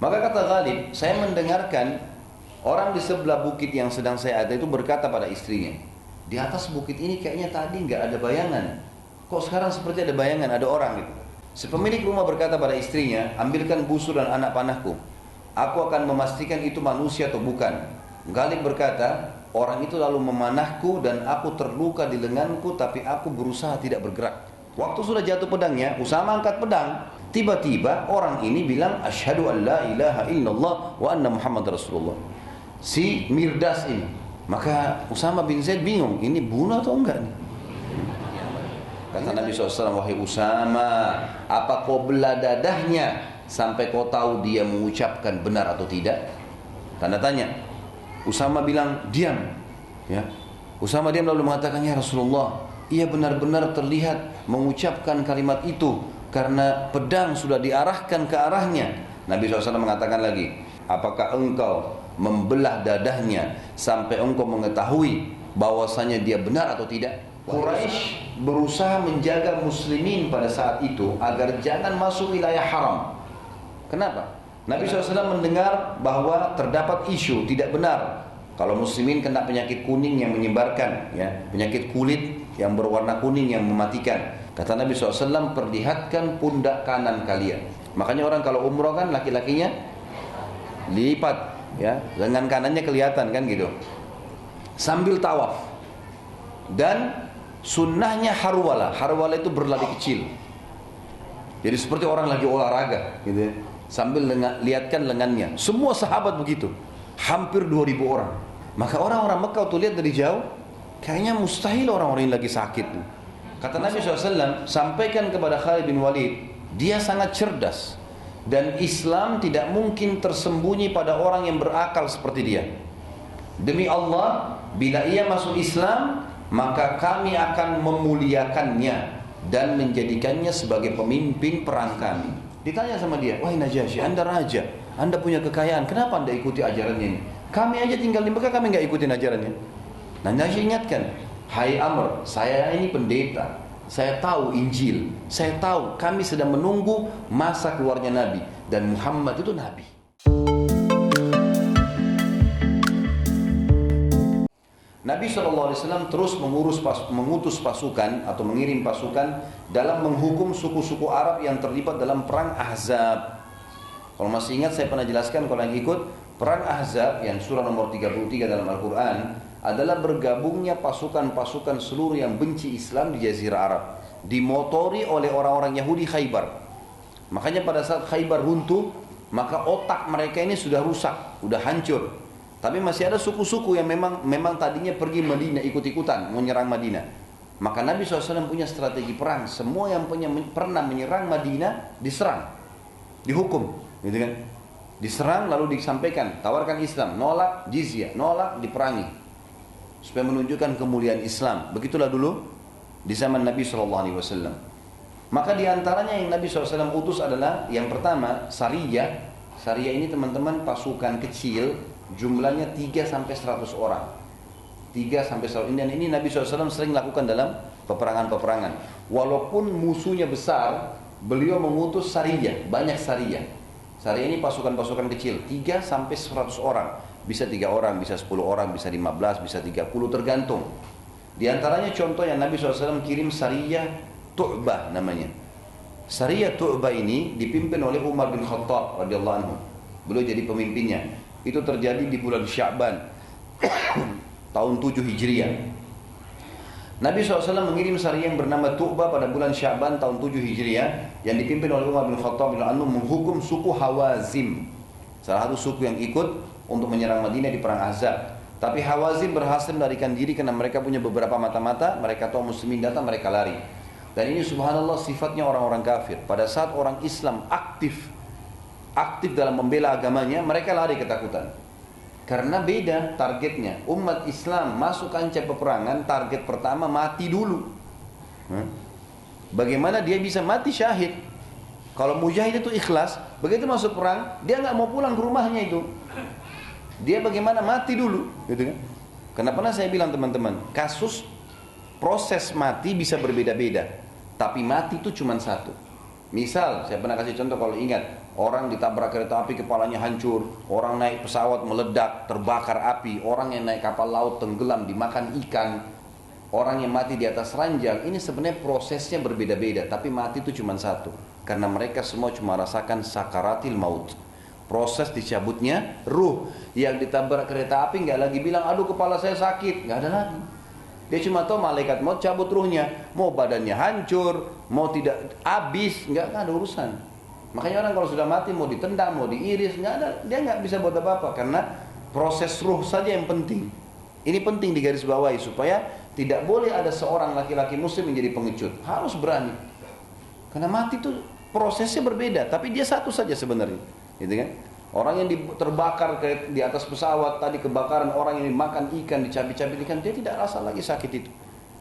Maka kata Ghalib, saya mendengarkan orang di sebelah bukit yang sedang saya ada itu berkata pada istrinya, di atas bukit ini kayaknya tadi nggak ada bayangan. Kok sekarang seperti ada bayangan, ada orang gitu. Si pemilik rumah berkata pada istrinya, ambilkan busur dan anak panahku. Aku akan memastikan itu manusia atau bukan. Ghalib berkata, orang itu lalu memanahku dan aku terluka di lenganku, tapi aku berusaha tidak bergerak. Waktu sudah jatuh pedangnya, Usama angkat pedang. Tiba-tiba orang ini bilang, asyhadu an la ilaha illallah wa anna Muhammad Rasulullah. Si Mirdas ini. Maka Usama bin Zaid bingung, ini bunuh atau enggak nih? Kata Nabi SAW, wahai Usama, apa kau belah dadahnya sampai kau tahu dia mengucapkan benar atau tidak? Tanda tanya. Usama bilang, diam. Ya. Usama diam lalu mengatakan, ya Rasulullah, ia benar-benar terlihat mengucapkan kalimat itu karena pedang sudah diarahkan ke arahnya. Nabi SAW mengatakan lagi, apakah engkau membelah dadahnya sampai engkau mengetahui bahwasanya dia benar atau tidak? Quraisy berusaha menjaga muslimin pada saat itu agar jangan masuk wilayah haram. Kenapa? Nabi SAW mendengar bahwa terdapat isu tidak benar kalau muslimin kena penyakit kuning yang menyebarkan, ya, penyakit kulit yang berwarna kuning yang mematikan. Kata Nabi SAW, perlihatkan pundak kanan kalian. Makanya orang kalau umroh kan laki-lakinya lipat, ya, lengan kanannya kelihatan kan gitu. Sambil tawaf. Dan sunnahnya harwala. Harwala itu berlari kecil. Jadi seperti orang lagi olahraga, gitu ya. Sambil lihatkan lengannya. Semua sahabat begitu. Hampir 2000 orang. Maka orang-orang Mekah tuh lihat dari jauh, kayaknya mustahil orang-orang ini lagi sakit. Kata Nabi SAW, sampaikan kepada Khalid bin Walid, dia sangat cerdas. Dan Islam tidak mungkin tersembunyi pada orang yang berakal seperti dia. Demi Allah, bila ia masuk Islam, maka kami akan memuliakannya dan menjadikannya sebagai pemimpin perang kami. Ditanya sama dia, wahai Najasyi, anda raja, anda punya kekayaan, kenapa anda ikuti ajarannya ini? Kami aja tinggal di Mekah, kami nggak ikutin ajarannya. Nah, Najasyi ingatkan, hai Amr, saya ini pendeta, saya tahu Injil, saya tahu kami sedang menunggu masa keluarnya Nabi, dan Muhammad itu Nabi. Nabi SAW terus mengutus pasukan atau mengirim pasukan dalam menghukum suku-suku Arab yang terlibat dalam perang Ahzab. Kalau masih ingat, saya pernah jelaskan kalau yang ikut, perang Ahzab yang surah nomor 33 dalam Al-Quran adalah bergabungnya pasukan-pasukan seluruh yang benci Islam di Jazirah Arab, dimotori oleh orang-orang Yahudi Khaybar. Makanya pada saat Khaybar runtuh, maka otak mereka ini sudah rusak, sudah hancur. Tapi masih ada suku-suku yang memang tadinya pergi Madinah ikut-ikutan menyerang Madinah. Maka Nabi SAW punya strategi perang. Semua yang pernah menyerang Madinah diserang, dihukum, gitu kan? Diserang lalu disampaikan, tawarkan Islam, nolak jizyah, nolak diperangi, supaya menunjukkan kemuliaan Islam. Begitulah dulu di zaman Nabi SAW. Maka diantaranya yang Nabi SAW utus adalah yang pertama Sariyah. Sariyah ini teman-teman pasukan kecil, jumlahnya 3-100 orang. 3-100, dan ini Nabi SAW sering lakukan dalam peperangan-peperangan. Walaupun musuhnya besar, beliau mengutus Sariyah, banyak Sariyah. Sariyah ini pasukan-pasukan kecil, 3-100 orang. Bisa 3 orang, bisa 10 orang, bisa 15, bisa 30, tergantung. Di antaranya contoh yang Nabi SAW kirim Sariyah Tu'bah namanya. Sariyah Tu'bah ini dipimpin oleh Umar bin Khattab radhiyallahu anhu. Beliau jadi pemimpinnya. Itu terjadi di bulan Sya'ban tahun 7 Hijriah. Nabi SAW mengirim Sariyah yang bernama Tu'bah pada bulan Sya'ban tahun 7 Hijriah yang dipimpin oleh Umar bin Khattab menghukum suku Hawazim, salah satu suku yang ikut untuk menyerang Madinah di perang Ahzab. Tapi Hawazim berhasil melarikan diri karena mereka punya beberapa mata-mata. Mereka tahu muslimin datang, mereka lari. Dan ini subhanallah sifatnya orang-orang kafir. Pada saat orang Islam aktif dalam membela agamanya, mereka lari ketakutan. Karena beda targetnya. Umat Islam masuk kancah peperangan, target pertama mati dulu. Bagaimana dia bisa mati syahid? Kalau mujahid itu ikhlas, begitu masuk perang, dia nggak mau pulang ke rumahnya itu. Dia bagaimana mati dulu, gitu kan? Kenapa saya bilang teman-teman, kasus proses mati bisa berbeda-beda, tapi mati itu cuma satu. Misal, saya pernah kasih contoh kalau ingat, Orang ditabrak kereta api kepalanya hancur, orang naik pesawat meledak, terbakar api, orang yang naik kapal laut tenggelam dimakan ikan, orang yang mati di atas ranjang. Ini sebenarnya prosesnya berbeda-beda, tapi mati itu cuma satu, karena mereka semua cuma rasakan sakaratil maut, proses dicabutnya ruh. Yang ditabrak kereta api nggak lagi bilang aduh kepala saya sakit, nggak ada lagi. Dia cuma tahu malaikat maut cabut ruhnya, mau badannya hancur, mau tidak habis, nggak ada urusan. Makanya orang kalau sudah mati mau ditendang, mau diiris, nggak ada, dia nggak bisa buat apa-apa, karena proses ruh saja yang penting. Ini penting digarisbawahi supaya tidak boleh ada seorang laki-laki muslim menjadi pengecut, harus berani. Karena mati itu prosesnya berbeda, tapi dia satu saja sebenarnya, gitu kan? Orang yang terbakar di atas pesawat tadi kebakaran, orang yang dimakan ikan, dicabik-cabik ikan, dia tidak rasa lagi sakit itu.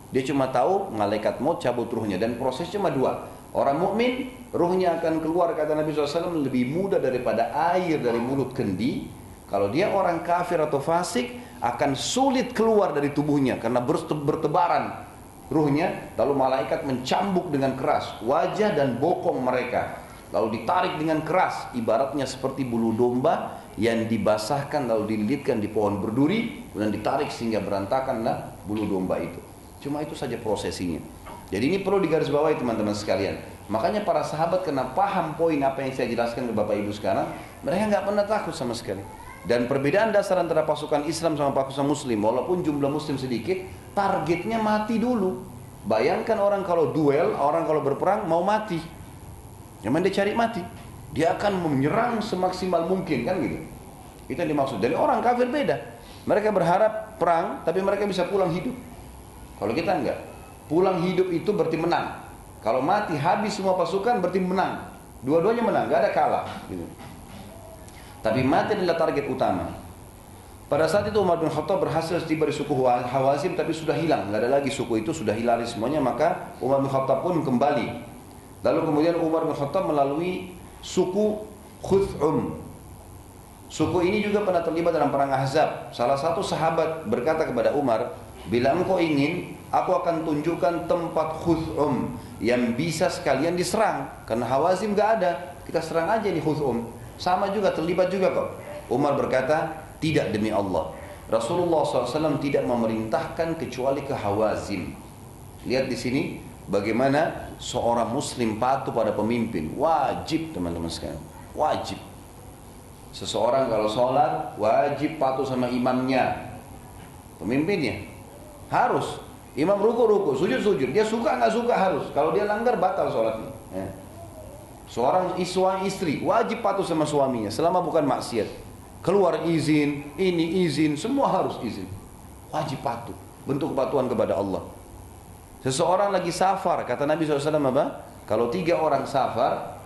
Dia cuma tahu malaikat maut cabut ruhnya, dan proses cuma dua. Orang mukmin ruhnya akan keluar, kata Nabi SAW, lebih mudah daripada air dari mulut kendi. Kalau dia orang kafir atau fasik, akan sulit keluar dari tubuhnya karena bertebaran ruhnya. Lalu malaikat mencambuk dengan keras wajah dan bokong mereka, lalu ditarik dengan keras, ibaratnya seperti bulu domba yang dibasahkan lalu dililitkan di pohon berduri, dan ditarik sehingga berantakanlah bulu domba itu. Cuma itu saja prosesinya. Jadi ini perlu digarisbawahi teman-teman sekalian. Makanya para sahabat kena paham poin apa yang saya jelaskan ke Bapak Ibu sekarang. Mereka nggak pernah takut sama sekali. Dan perbedaan dasar antara pasukan Islam sama pasukan Muslim, walaupun jumlah Muslim sedikit, targetnya mati dulu. Bayangkan orang kalau duel, orang kalau berperang mau mati. Memang dia cari mati. Dia akan menyerang semaksimal mungkin, kan gitu. Itu yang dimaksud. Dan orang kafir beda. Mereka berharap perang, tapi mereka bisa pulang hidup. Kalau kita enggak. Pulang hidup itu berarti menang. Kalau mati habis semua pasukan berarti menang. Dua-duanya menang, gak ada kalah gitu. Tapi mati adalah target utama. Pada saat itu Umar bin Khattab berhasil tiba di suku Hawazim, tapi sudah hilang, gak ada lagi suku itu, sudah hilang semuanya. Maka Umar bin Khattab pun kembali. Lalu kemudian Umar bin Khattab melalui suku Khuth'um. Suku ini juga pernah terlibat dalam perang Ahzab. Salah satu sahabat berkata kepada Umar, bila engkau ingin, aku akan tunjukkan tempat Khuth'um yang bisa sekalian diserang. Karena Hawazim gak ada, kita serang aja di Khuth'um. Sama juga, terlibat juga kok. Umar berkata, tidak demi Allah, Rasulullah SAW tidak memerintahkan kecuali ke Hawazim. Lihat di sini bagaimana seorang muslim patuh pada pemimpin. Wajib teman-teman sekalian, wajib. Seseorang kalau sholat wajib patuh sama imamnya, pemimpinnya. Harus. Imam ruku, sujud. Dia suka nggak suka harus. Kalau dia langgar batal sholatnya. Ya. Seorang istri wajib patuh sama suaminya selama bukan maksiat. Keluar izin, ini izin, semua harus izin. Wajib patuh. Bentuk kepatuhan kepada Allah. Seseorang lagi safar, kata Nabi SAW apa? Kalau 3 orang safar,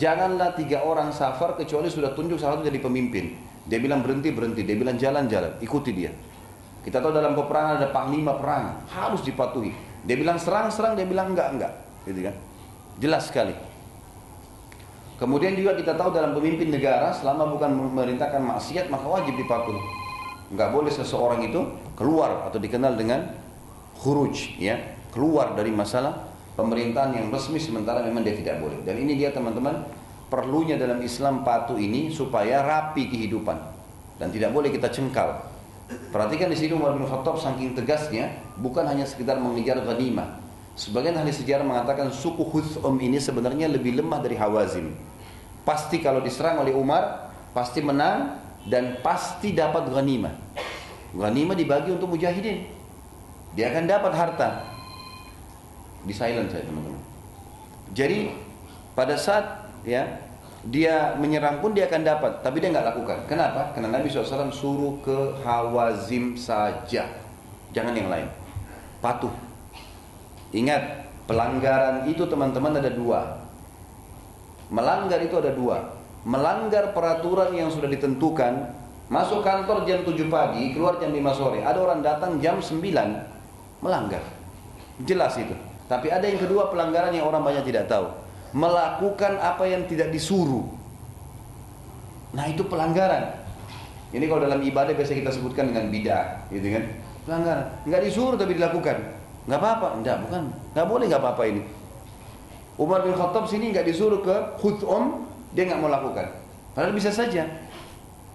janganlah 3 orang safar kecuali sudah tunjuk salah satu jadi pemimpin. Dia bilang berhenti, dia bilang jalan, ikuti dia. Kita tahu dalam peperangan ada panglima perang, harus dipatuhi. Dia bilang serang, dia bilang enggak, gitu kan? Jelas sekali. Kemudian juga kita tahu dalam pemimpin negara, selama bukan memerintahkan maksiat, maka wajib dipatuhi. Enggak boleh seseorang itu keluar atau dikenal dengan khuruj, ya, keluar dari masalah pemerintahan yang resmi sementara memang dia tidak boleh. Dan ini dia teman-teman, perlunya dalam Islam patuh ini supaya rapi kehidupan dan tidak boleh kita cengkal. Perhatikan di sini Umar bin Khattab saking tegasnya, bukan hanya sekedar mengejar ghanimah. Sebagian ahli sejarah mengatakan suku Khuth'um ini sebenarnya lebih lemah dari Hawazim. Pasti kalau diserang oleh Umar, pasti menang dan pasti dapat ghanimah. Ghanimah dibagi untuk mujahidin. Dia akan dapat harta. Di silent saya teman-teman. Jadi pada saat ya dia menyerang pun dia akan dapat, tapi dia nggak lakukan. Kenapa? Karena Nabi SAW suruh ke Hawazim saja, jangan yang lain. Patuh. Ingat, pelanggaran itu teman-teman ada 2. Melanggar itu ada 2. Melanggar peraturan yang sudah ditentukan, masuk kantor jam 7 pagi, keluar jam 5 sore. Ada orang datang jam 9, melanggar. Jelas itu. Tapi ada yang kedua, pelanggaran yang orang banyak tidak tahu. Melakukan apa yang tidak disuruh. Nah itu pelanggaran. Ini kalau dalam ibadah biasa kita sebutkan dengan bid'ah, gitu kan? Pelanggaran. Nggak disuruh tapi dilakukan. Nggak apa-apa. Nggak boleh nggak apa-apa ini. Umar bin Khattab sini nggak disuruh ke Khuth'um, Dia nggak mau lakukan. Padahal bisa saja.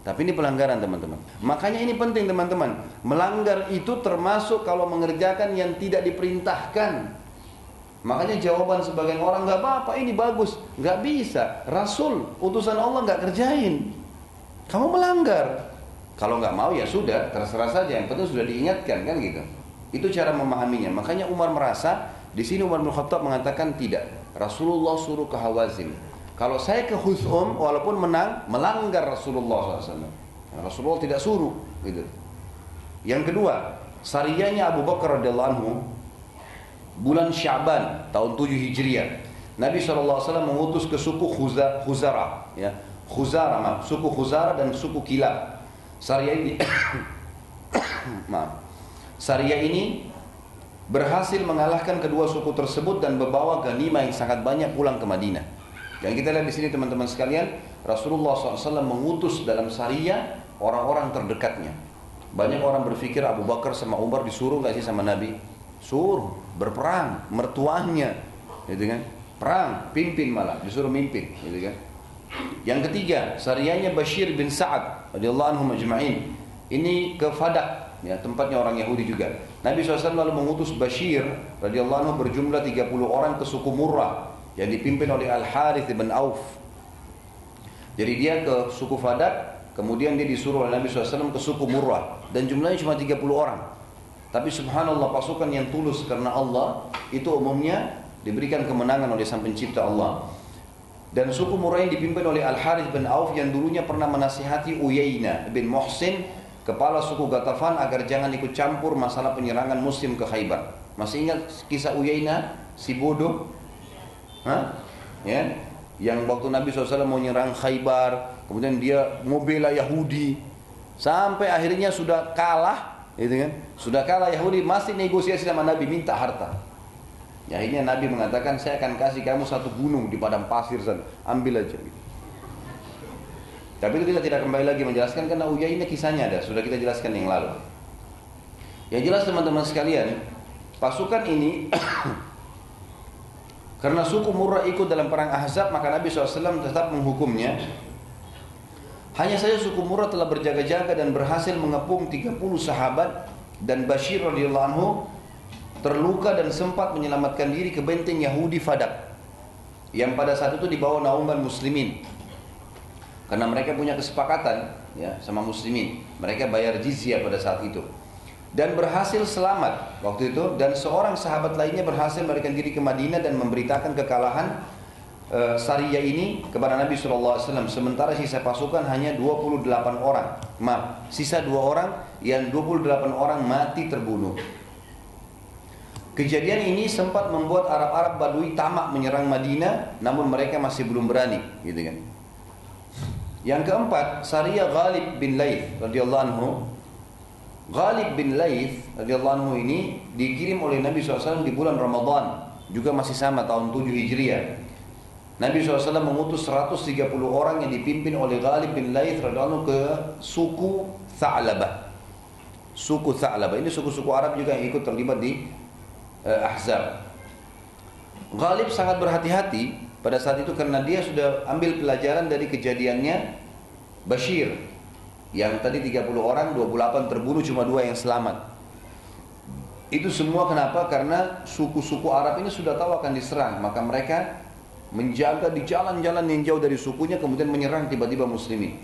Tapi ini pelanggaran teman-teman. Makanya ini penting teman-teman. Melanggar itu termasuk kalau mengerjakan yang tidak diperintahkan. Makanya jawaban sebagian orang, nggak apa-apa, ini bagus. Nggak bisa. Rasul, utusan Allah nggak kerjain. Kamu melanggar. Kalau nggak mau ya sudah, terserah saja. Yang penting sudah diingatkan kan gitu. Itu cara memahaminya. Makanya Umar merasa, di sini Umar bin Khattab mengatakan tidak. Rasulullah suruh ke Hawazin. Kalau saya ke Huzum, walaupun menang, melanggar Rasulullah SAW. Rasulullah tidak suruh. Gitu. Yang kedua, sariyahnya Abu Bakar radhiyallahu anhu, bulan Sya'ban tahun 7 Hijriah. Nabi SAW mengutus ke suku Khuzarah, ya. Suku Khuzarah dan suku Kilab. Sariyah ini maaf. Sariyah ini berhasil mengalahkan kedua suku tersebut dan membawa ghanimah yang sangat banyak pulang ke Madinah. Yang kita lihat di sini teman-teman sekalian, Rasulullah SAW mengutus dalam sariyah orang-orang terdekatnya. Banyak orang berpikir Abu Bakar sama Umar disuruh nggak sih sama Nabi? Suruh berperang, mertuanya, gitu kan? Perang, pimpin malah, disuruh mimpin, gitu kan? Yang ketiga, sariyahnya Bashir bin Sa'ad radhiyallahu anhu majma'in. Ini ke Fadak, ya, tempatnya orang Yahudi juga. Nabi SAW lalu mengutus Bashir radhiyallahu anhu berjumlah 30 orang ke suku Murrah yang dipimpin oleh Al-Harith bin Auf. Jadi dia ke suku Fadak, kemudian dia disuruh oleh Nabi SAW ke suku Murrah, dan jumlahnya cuma 30 orang. Tapi subhanallah, pasukan yang tulus karena Allah itu umumnya diberikan kemenangan oleh Sang Pencipta Allah. Dan suku Murrah yang dipimpin oleh Al-Harith bin Auf yang dulunya pernah menasihati Uyainah bin Muhsin, kepala suku Ghatafan, agar jangan ikut campur masalah penyerangan muslim ke Khaybar. Masih ingat kisah Uyainah, si bodoh? Ya, yang waktu Nabi SAW mau nyerang Khaybar, kemudian dia mau bela Yahudi, sampai akhirnya sudah kalah, gitu kan? Sudah kalah Yahudi, masih negosiasi sama Nabi, minta harta. Ya, akhirnya Nabi mengatakan, saya akan kasih kamu satu gunung di padang pasir sana, ambil aja. Gitu. Tapi itu kita tidak kembali lagi menjelaskan karena Uyainah kisahnya ada, sudah kita jelaskan yang lalu. Yang jelas teman-teman sekalian, pasukan ini karena suku Murrah ikut dalam perang Ahzab, maka Nabi SAW tetap menghukumnya. Hanya saja suku Murrah telah berjaga-jaga dan berhasil mengepung 30 sahabat, dan Bashir radhiyallahu anhu terluka dan sempat menyelamatkan diri ke benteng Yahudi Fadak, yang pada saat itu dibawa naungan muslimin. Karena mereka punya kesepakatan, ya, sama muslimin. Mereka bayar jizyah pada saat itu. Dan berhasil selamat waktu itu, dan seorang sahabat lainnya berhasil melarikan diri ke Madinah dan memberitakan kekalahan sariyah ini kepada Nabi SAW. Sementara sisa pasukan hanya 28 orang. Maaf, sisa 2 orang, yang 28 orang mati terbunuh. Kejadian ini sempat membuat Arab-Arab Badui tamak menyerang Madinah, namun mereka masih belum berani, gitu kan. Yang keempat, sariyah Ghalib bin Laith radhiyallahu anhu. Ghalib bin Laith radhiyallahu anhu ini dikirim oleh Nabi SAW di bulan Ramadan, juga masih sama tahun 7 Hijriah. Nabi SAW mengutus 130 orang yang dipimpin oleh Ghalib bin Laith radhiyallahu anhu ke suku Tha'labah. Suku Tha'labah ini suku-suku Arab juga yang ikut terlibat di Ahzab. Ghalib sangat berhati-hati pada saat itu karena dia sudah ambil pelajaran dari kejadiannya Bashir, yang tadi 30 orang, 28 terbunuh, cuma 2 yang selamat. Itu semua kenapa? Karena suku-suku Arab ini sudah tahu akan diserang, maka mereka menjaga di jalan-jalan yang jauh dari sukunya, kemudian menyerang tiba-tiba muslimin.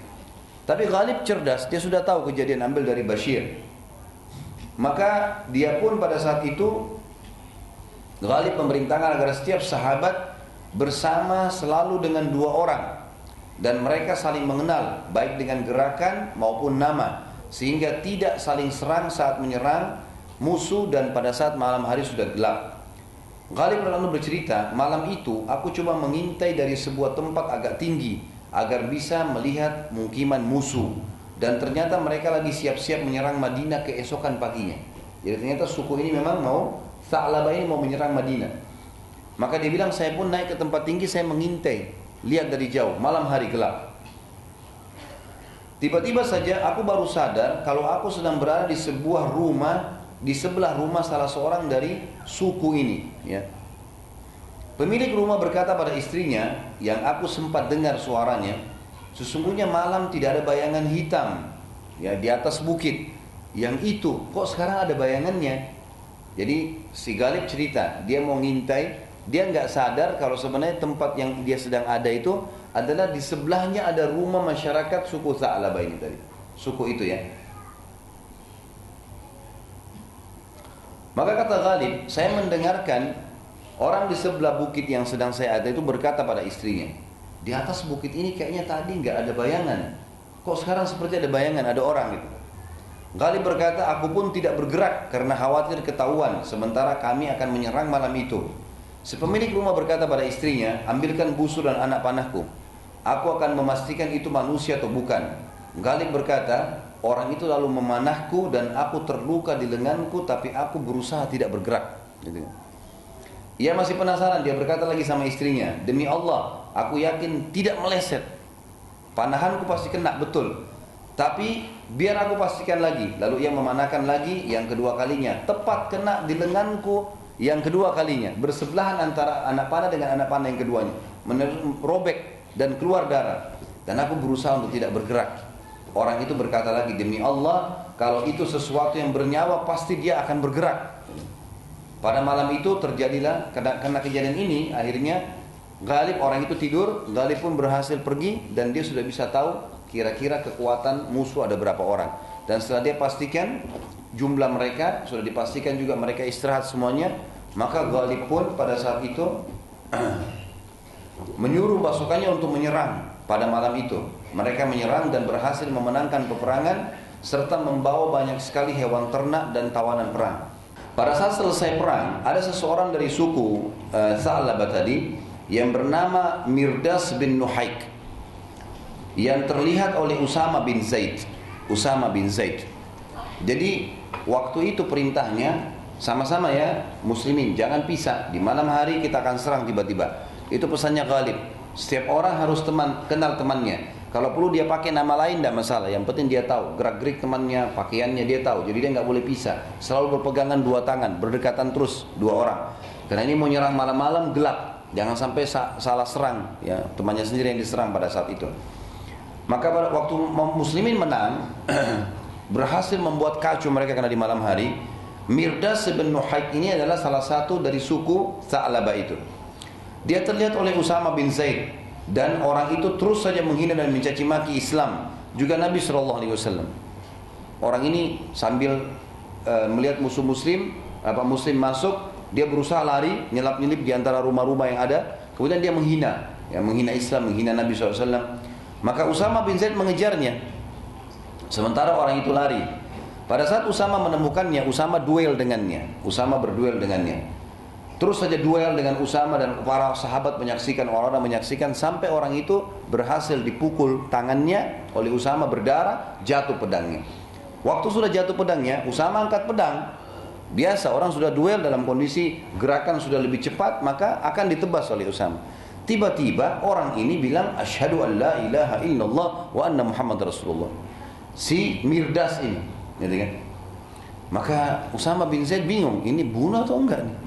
Tapi Ghalib cerdas, dia sudah tahu kejadian ambil dari Bashir. Maka dia pun pada saat itu Ghalib memerintahkan agar setiap sahabat bersama selalu dengan 2 orang, dan mereka saling mengenal baik dengan gerakan maupun nama, sehingga tidak saling serang saat menyerang musuh dan pada saat malam hari sudah gelap. Ghalib lalu bercerita, malam itu aku coba mengintai dari sebuah tempat agak tinggi agar bisa melihat mukiman musuh, dan ternyata mereka lagi siap-siap menyerang Madinah keesokan paginya. Jadi ternyata suku ini memang mau, Tha'labah ini mau menyerang Madinah. Maka dia bilang, saya pun naik ke tempat tinggi, saya mengintai, lihat dari jauh, malam hari gelap. Tiba-tiba saja aku baru sadar kalau aku sedang berada di sebuah rumah, di sebelah rumah salah seorang dari suku ini, ya. Pemilik rumah berkata pada istrinya yang aku sempat dengar suaranya, sesungguhnya malam tidak ada bayangan hitam ya di atas bukit. Yang itu kok sekarang ada bayangannya. Jadi si Galib cerita, dia mau ngintai, dia nggak sadar kalau sebenarnya tempat yang dia sedang ada itu adalah di sebelahnya ada rumah masyarakat suku Tha'labah ini tadi. Suku itu ya. Maka kata Galib, saya mendengarkan orang di sebelah bukit yang sedang saya ada itu berkata pada istrinya, di atas bukit ini kayaknya tadi nggak ada bayangan. Kok sekarang seperti ada bayangan, ada orang gitu. Galib berkata, aku pun tidak bergerak karena khawatir ketahuan, sementara kami akan menyerang malam itu. Si pemilik rumah berkata pada istrinya, ambilkan busur dan anak panahku. Aku akan memastikan itu manusia atau bukan. Galib berkata, orang itu lalu memanahku dan aku terluka di lenganku, tapi aku berusaha tidak bergerak. Gitu. Ia masih penasaran, dia berkata lagi sama istrinya, demi Allah, aku yakin tidak meleset. Panahanku pasti kena betul. Tapi biar aku pastikan lagi. Lalu ia memanahkan lagi yang kedua kalinya. Tepat kena di lenganku yang kedua kalinya. Bersebelahan antara anak panah dengan anak panah yang keduanya. Robek dan keluar darah. Dan aku berusaha untuk tidak bergerak. Orang itu berkata lagi, demi Allah, kalau itu sesuatu yang bernyawa pasti dia akan bergerak. Pada malam itu terjadilah, karena kejadian ini akhirnya Galib, orang itu tidur, Galib pun berhasil pergi dan dia sudah bisa tahu kira-kira kekuatan musuh ada berapa orang. Dan setelah dia pastikan jumlah mereka, sudah dipastikan juga mereka istirahat semuanya, maka Galib pun pada saat itu menyuruh pasukannya untuk menyerang pada malam itu. Mereka menyerang dan berhasil memenangkan peperangan serta membawa banyak sekali hewan ternak dan tawanan perang. Pada saat selesai perang, ada seseorang dari suku Tha'labah tadi yang bernama Mirdas bin Nuhaik yang terlihat oleh Usama bin Zaid. Jadi waktu itu perintahnya sama-sama ya muslimin, jangan pisah. Di malam hari kita akan serang tiba-tiba. Itu pesannya Galib. Setiap orang harus kenal temannya. Kalau perlu dia pakai nama lain tidak masalah. Yang penting dia tahu gerak-gerik temannya, pakaiannya dia tahu. Jadi dia nggak boleh pisah. Selalu berpegangan dua tangan, berdekatan terus dua orang. Karena ini mau nyerang malam-malam gelap. Jangan sampai salah serang. Ya, temannya sendiri yang diserang pada saat itu. Maka pada waktu muslimin menang, berhasil membuat kacau mereka karena di malam hari. Mirdas bin Nuhaik ini adalah salah satu dari suku Tha'labah itu. Dia terlihat oleh Usama bin Zaid dan orang itu terus saja menghina dan mencaci maki Islam, juga Nabi SAW. Orang ini sambil melihat musuh muslim masuk, dia berusaha lari, nyelap-nyelip di antara rumah-rumah yang ada. Kemudian dia menghina Islam, menghina Nabi SAW. Maka Usama bin Zaid mengejarnya, sementara orang itu lari. Pada saat Usama menemukannya, Usama berduel dengannya. Terus saja duel dengan Usama dan para sahabat menyaksikan, orang-orang menyaksikan sampai orang itu berhasil dipukul tangannya oleh Usama, berdarah, jatuh pedangnya. Waktu sudah jatuh pedangnya, Usama angkat pedang. Biasa orang sudah duel dalam kondisi gerakan sudah lebih cepat, maka akan ditebas oleh Usama. Tiba-tiba orang ini bilang asyhadu an la ilaha illallah wa anna Muhammad Rasulullah. Si Mirdas ini, gitu kan? Maka Usama bin Zaid bingung, ini bunuh atau enggak nih?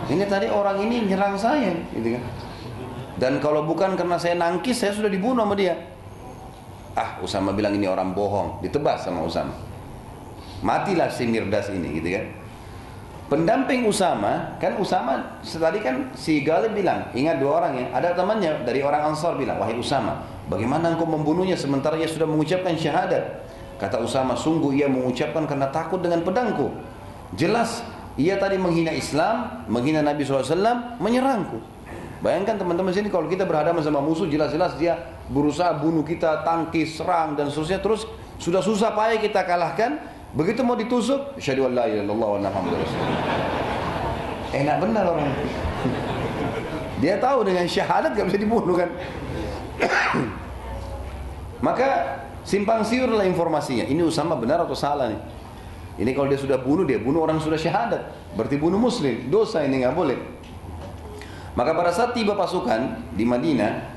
Ini tadi orang ini nyerang saya, gitu kan? Dan kalau bukan karena saya nangkis, saya sudah dibunuh sama dia. Usama bilang ini orang bohong, ditebas sama Usama. Matilah si Mirdas ini, gitu kan? Pendamping Usama, tadi kan si Galib bilang, ingat dua orang ya, ada temannya dari orang Ansar bilang, wahai Usama, bagaimana engkau membunuhnya sementara ia sudah mengucapkan syahadat? Kata Usama, sungguh ia mengucapkan karena takut dengan pedangku. Jelas ia tadi menghina Islam, menghina Nabi SAW, menyerangku. Bayangkan teman-teman sini, kalau kita berhadapan sama musuh, jelas-jelas dia berusaha bunuh kita, tangkis, serang dan seterusnya. Terus sudah susah payah kita kalahkan, begitu mau ditusuk, asyhadu an la ilaha illallah wa anna Muhammadar Rasulullah. Enak benar orang. Dia tahu dengan syahadat gak bisa dibunuh kan. Maka simpang siurlah informasinya. Ini Usama benar atau salah nih? Ini kalau dia sudah bunuh orang sudah syahadat, berarti bunuh muslim, dosa ini nggak boleh. Maka pada saat tiba pasukan di Madinah,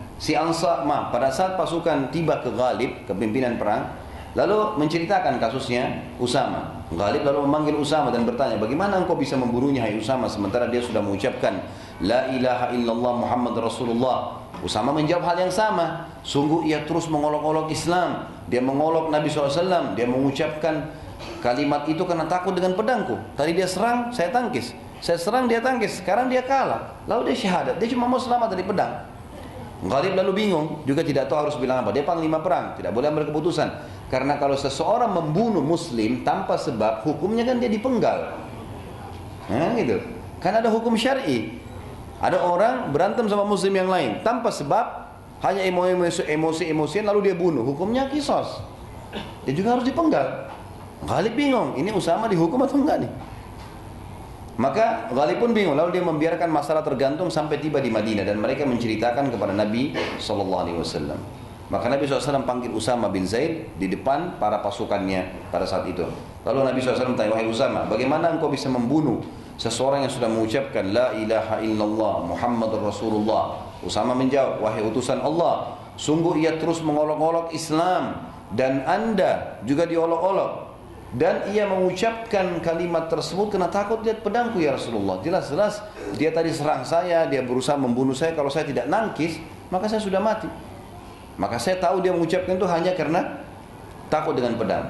pada saat pasukan tiba ke Galib, ke pimpinan perang, lalu menceritakan kasusnya Usama. Galib lalu memanggil Usama dan bertanya, bagaimana engkau bisa membunuhnya hai Usama sementara dia sudah mengucapkan La ilaha illallah Muhammad Rasulullah. Usama menjawab hal yang sama. Sungguh ia terus mengolok-olok Islam. Dia mengolok Nabi SAW. Dia mengucapkan kalimat itu karena takut dengan pedangku. Tadi dia serang, saya tangkis. Saya serang, dia tangkis. Sekarang dia kalah. Lalu dia syahadat. Dia cuma mau selamat dari pedang. Ghalib lalu bingung. Juga tidak tahu harus bilang apa. Dia panglima perang. Tidak boleh ambil keputusan. Karena kalau seseorang membunuh muslim tanpa sebab, hukumnya kan dia dipenggal. Nah gitu. Kan ada hukum syar'i. Ada orang berantem sama muslim yang lain tanpa sebab, hanya emosi-emosian lalu dia bunuh. Hukumnya qisas. Dia juga harus dipenggal. Ghalib bingung, ini Usama dihukum atau enggak nih? Maka Ghalib pun bingung, lalu dia membiarkan masalah tergantung sampai tiba di Madinah dan mereka menceritakan kepada Nabi SAW. Maka Nabi SAW panggil Usama bin Zaid di depan para pasukannya pada saat itu. Lalu Nabi SAW tanya, wahai Usama, bagaimana engkau bisa membunuh seseorang yang sudah mengucapkan La ilaha illallah Muhammadur Rasulullah? Usama menjawab, wahai utusan Allah, sungguh ia terus mengolok-olok Islam dan anda juga diolok-olok. Dan ia mengucapkan kalimat tersebut karena takut lihat pedangku ya Rasulullah. Jelas-jelas dia tadi serang saya, dia berusaha membunuh saya. Kalau saya tidak nangkis, maka saya sudah mati. Maka saya tahu dia mengucapkan itu hanya karena takut dengan pedang.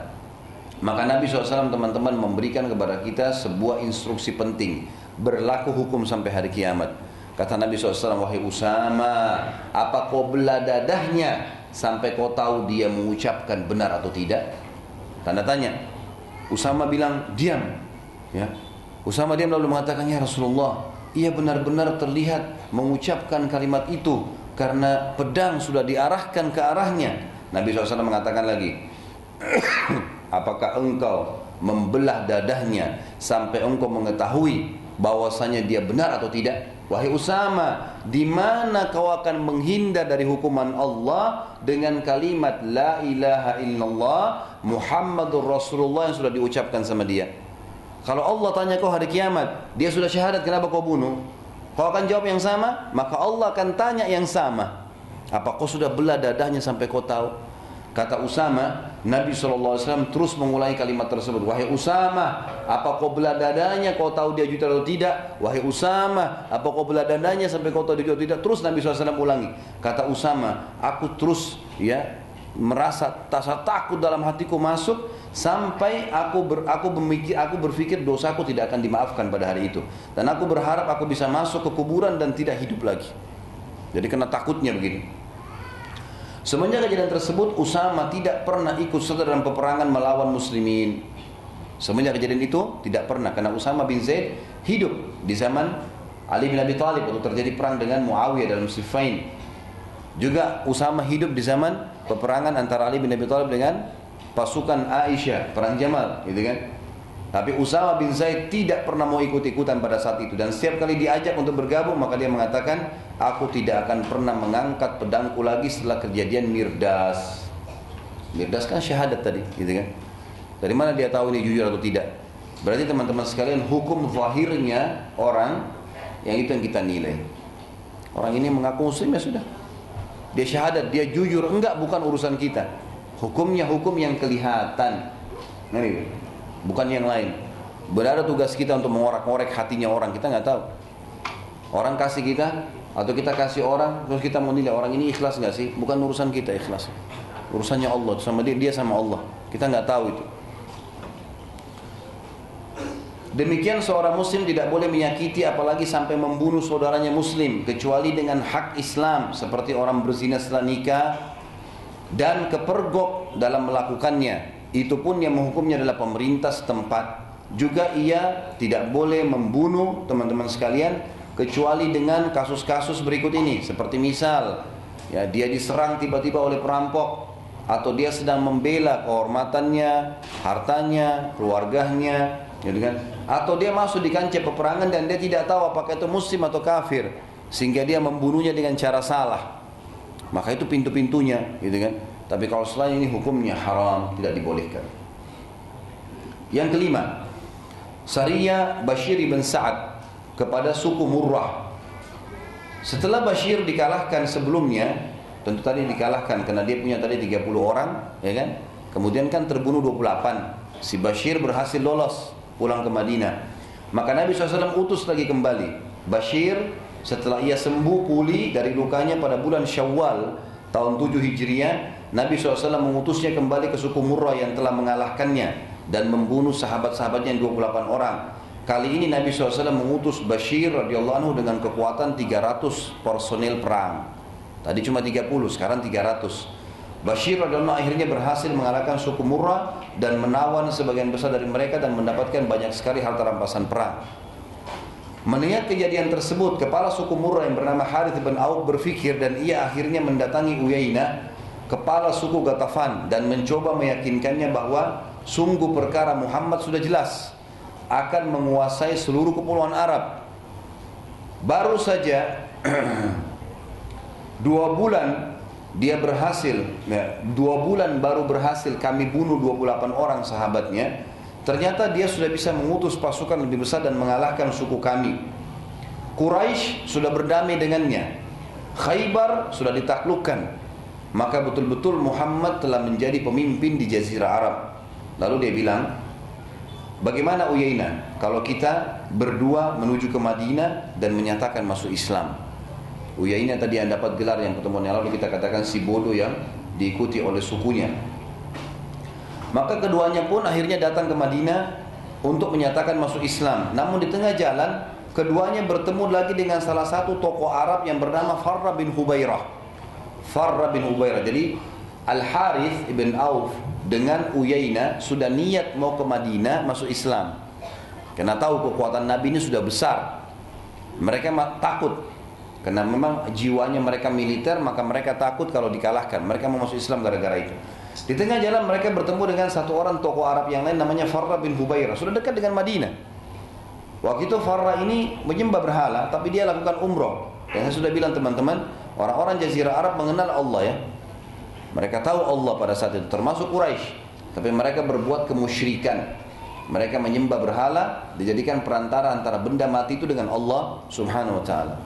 Maka Nabi SAW teman-teman memberikan kepada kita sebuah instruksi penting, berlaku hukum sampai hari kiamat. Kata Nabi SAW, wahai Usama, apa kau belah dadahnya sampai kau tahu dia mengucapkan benar atau tidak? Tanda tanya. Usama bilang, diam. Ya. Usama diam lalu mengatakan, ya Rasulullah, ia benar-benar terlihat mengucapkan kalimat itu karena pedang sudah diarahkan ke arahnya. Nabi SAW mengatakan lagi, apakah engkau membelah dadahnya sampai engkau mengetahui bahwasanya dia benar atau tidak? Wahai Usama, di mana kau akan menghindar dari hukuman Allah dengan kalimat La ilaha illallah Muhammadur Rasulullah yang sudah diucapkan sama dia? Kalau Allah tanya kau hari kiamat, dia sudah syahadat, kenapa kau bunuh? Kau akan jawab yang sama, maka Allah akan tanya yang sama. Apa kau sudah belah dadahnya sampai kau tahu? Kata Usama, Nabi SAW terus mengulangi kalimat tersebut. Wahai Usama, apa kau belah dadanya kau tahu dia juta atau tidak? Wahai Usama, apa kau belah dadanya sampai kau tahu dia juta atau tidak? Terus Nabi SAW ulangi. Kata Usama, aku terus merasa rasa takut dalam hatiku masuk sampai aku berpikir dosaku tidak akan dimaafkan pada hari itu. Dan aku berharap aku bisa masuk ke kuburan dan tidak hidup lagi. Jadi kena takutnya begini. Semenjak kejadian tersebut, Usama tidak pernah ikut serta dalam peperangan melawan muslimin. Semenjak kejadian itu, tidak pernah. Karena Usama bin Zaid hidup di zaman Ali bin Abi Thalib waktu terjadi perang dengan Muawiyah dalam Siffin. Juga Usama hidup di zaman peperangan antara Ali bin Abi Thalib dengan pasukan Aisyah, perang Jamal, gitu kan? Tapi Usama bin Zaid tidak pernah mau ikut-ikutan pada saat itu. Dan setiap kali diajak untuk bergabung, maka dia mengatakan, aku tidak akan pernah mengangkat pedangku lagi setelah kejadian Mirdas. Mirdas kan syahadat tadi, gitu kan? Dari mana dia tahu ini jujur atau tidak? Berarti teman-teman sekalian, hukum zahirnya orang yang itu yang kita nilai. Orang ini mengaku muslim ya sudah. Dia syahadat, dia jujur, enggak, bukan urusan kita. Hukumnya hukum yang kelihatan. Nah, gitu. Bukan yang lain. Berada tugas kita untuk mengorek-ngorek hatinya orang, kita nggak tahu. Orang kasih kita atau kita kasih orang, terus kita mau nilai orang ini ikhlas nggak sih? Bukan urusan kita ikhlas. Urusannya Allah sama dia sama Allah. Kita nggak tahu itu. Demikian seorang muslim tidak boleh menyakiti apalagi sampai membunuh saudaranya muslim kecuali dengan hak Islam seperti orang berzina setelah nikah dan kepergok dalam melakukannya. Itu pun yang menghukumnya adalah pemerintah setempat. Juga ia tidak boleh membunuh teman-teman sekalian kecuali dengan kasus-kasus berikut ini. Seperti misal, ya, dia diserang tiba-tiba oleh perampok, atau dia sedang membela kehormatannya, hartanya, keluarganya, gitu kan? Atau dia masuk di kancah peperangan dan dia tidak tahu apakah itu muslim atau kafir, sehingga dia membunuhnya dengan cara salah. Maka itu pintu-pintunya, gitu kan? Tapi kalau selain ini hukumnya haram, tidak dibolehkan. Yang kelima, Sariyah Bashir bin Sa'ad kepada suku Murrah. Setelah Bashir dikalahkan sebelumnya, tentu tadi dikalahkan karena dia punya tadi 30 orang, ya kan? Kemudian kan terbunuh 28. Si Bashir berhasil lolos pulang ke Madinah. Maka Nabi SAW utus lagi kembali Bashir setelah ia sembuh pulih dari lukanya pada bulan Syawal tahun 7 Hijriah, Nabi SAW mengutusnya kembali ke suku Murrah yang telah mengalahkannya dan membunuh sahabat-sahabatnya yang 28 orang. Kali ini Nabi SAW mengutus Bashir radhiyallahu anhu dengan kekuatan 300 personil perang. Tadi cuma 30, sekarang 300. Bashir radhiyallahu anhu akhirnya berhasil mengalahkan suku Murrah dan menawan sebagian besar dari mereka dan mendapatkan banyak sekali harta rampasan perang. Mendengar kejadian tersebut, kepala suku Murrah yang bernama Harith bin Auf berfikir dan ia akhirnya mendatangi Uyainah, kepala suku Ghatafan, dan mencoba meyakinkannya bahwa sungguh perkara Muhammad sudah jelas akan menguasai seluruh kepulauan Arab. Baru saja 2 bulan dia berhasil, 2 bulan baru berhasil kami bunuh 28 orang sahabatnya. Ternyata dia sudah bisa mengutus pasukan lebih besar dan mengalahkan suku kami. Quraisy sudah berdamai dengannya, Khaybar sudah ditaklukkan. Maka betul-betul Muhammad telah menjadi pemimpin di Jazirah Arab. Lalu dia bilang, bagaimana Uyainah kalau kita berdua menuju ke Madinah dan menyatakan masuk Islam? Uyainah tadi yang dapat gelar yang pertemuan yang lalu kita katakan si bodoh yang diikuti oleh sukunya. Maka keduanya pun akhirnya datang ke Madinah untuk menyatakan masuk Islam. Namun di tengah jalan keduanya bertemu lagi dengan salah satu tokoh Arab yang bernama Farra bin Hubairah. Farra bin Hubairah. Jadi Al-Harith ibn Auf dengan Uyainah sudah niat mau ke Madinah masuk Islam. Karena tahu kekuatan Nabi ini sudah besar. Mereka takut. Karena memang jiwanya mereka militer, maka mereka takut kalau dikalahkan. Mereka mau masuk Islam gara-gara itu. Di tengah jalan mereka bertemu dengan satu orang tokoh Arab yang lain namanya Farra bin Hubairah. Sudah dekat dengan Madinah. Waktu itu Farra ini menyembah berhala, tapi dia lakukan umroh. Dan saya sudah bilang teman-teman, orang-orang Jazirah Arab mengenal Allah ya. Mereka tahu Allah pada saat itu, termasuk Quraisy. Tapi mereka berbuat kemusyrikan. Mereka menyembah berhala, dijadikan perantara antara benda mati itu dengan Allah Subhanahu wa taala.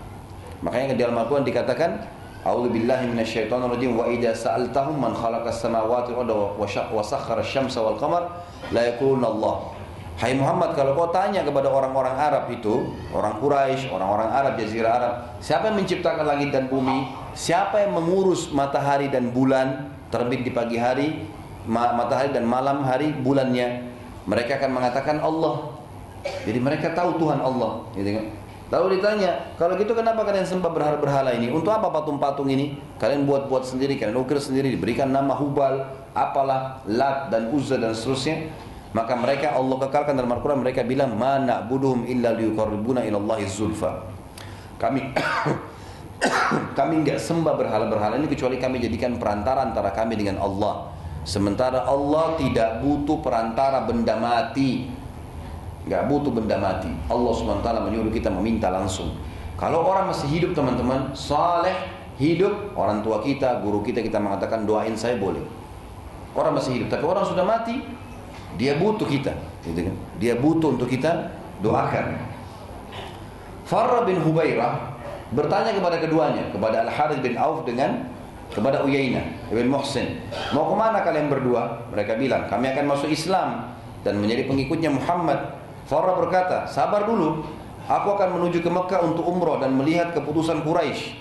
Makanya di dalam Al-Quran dikatakan, A'udzubillahi minasyaitonirrajim, wa idza sa'altahum man khalaqas samawati wal arda wa sakhkhara asy-syamsa wal qamar la yaquluna Allah. Hai Muhammad, kalau kau tanya kepada orang-orang Arab itu, orang Quraisy, orang-orang Arab Jazirah Arab, siapa yang menciptakan langit dan bumi? Siapa yang mengurus matahari dan bulan, terbit di pagi hari, matahari dan malam hari bulannya? Mereka akan mengatakan Allah. Jadi mereka tahu Tuhan Allah, gitu kan? Lalu ditanya, kalau gitu kenapa kalian sembah berhala-berhala ini? Untuk apa patung-patung ini? Kalian buat-buat sendiri, kalian ukir sendiri, diberikan nama Hubal, apalah, Lat dan Uzza dan seterusnya. Maka mereka Allah kekalkan dalam Al-Quran, mereka bilang, ma na'buduhum illa liyuqarribuna ilallahi zulfa. Kami enggak sembah berhala-berhala ini kecuali kami jadikan perantara antara kami dengan Allah. Sementara Allah tidak butuh perantara benda mati. Gak butuh benda mati. Allah SWT menyuruh kita meminta langsung. Kalau orang masih hidup teman-teman, saleh, hidup, orang tua kita, guru kita, kita mengatakan doain saya boleh. Orang masih hidup, tapi orang sudah mati, dia butuh kita, gitu kan? Dia butuh untuk kita doakan. Farra bin Hubairah bertanya kepada keduanya, kepada Al-Harith bin Auf dengan kepada Uyainah ibn Muhsin, mau kemana kalian berdua? Mereka bilang, kami akan masuk Islam dan menjadi pengikutnya Muhammad. Farra berkata, sabar dulu, aku akan menuju ke Mekah untuk umrah dan melihat keputusan Quraisy.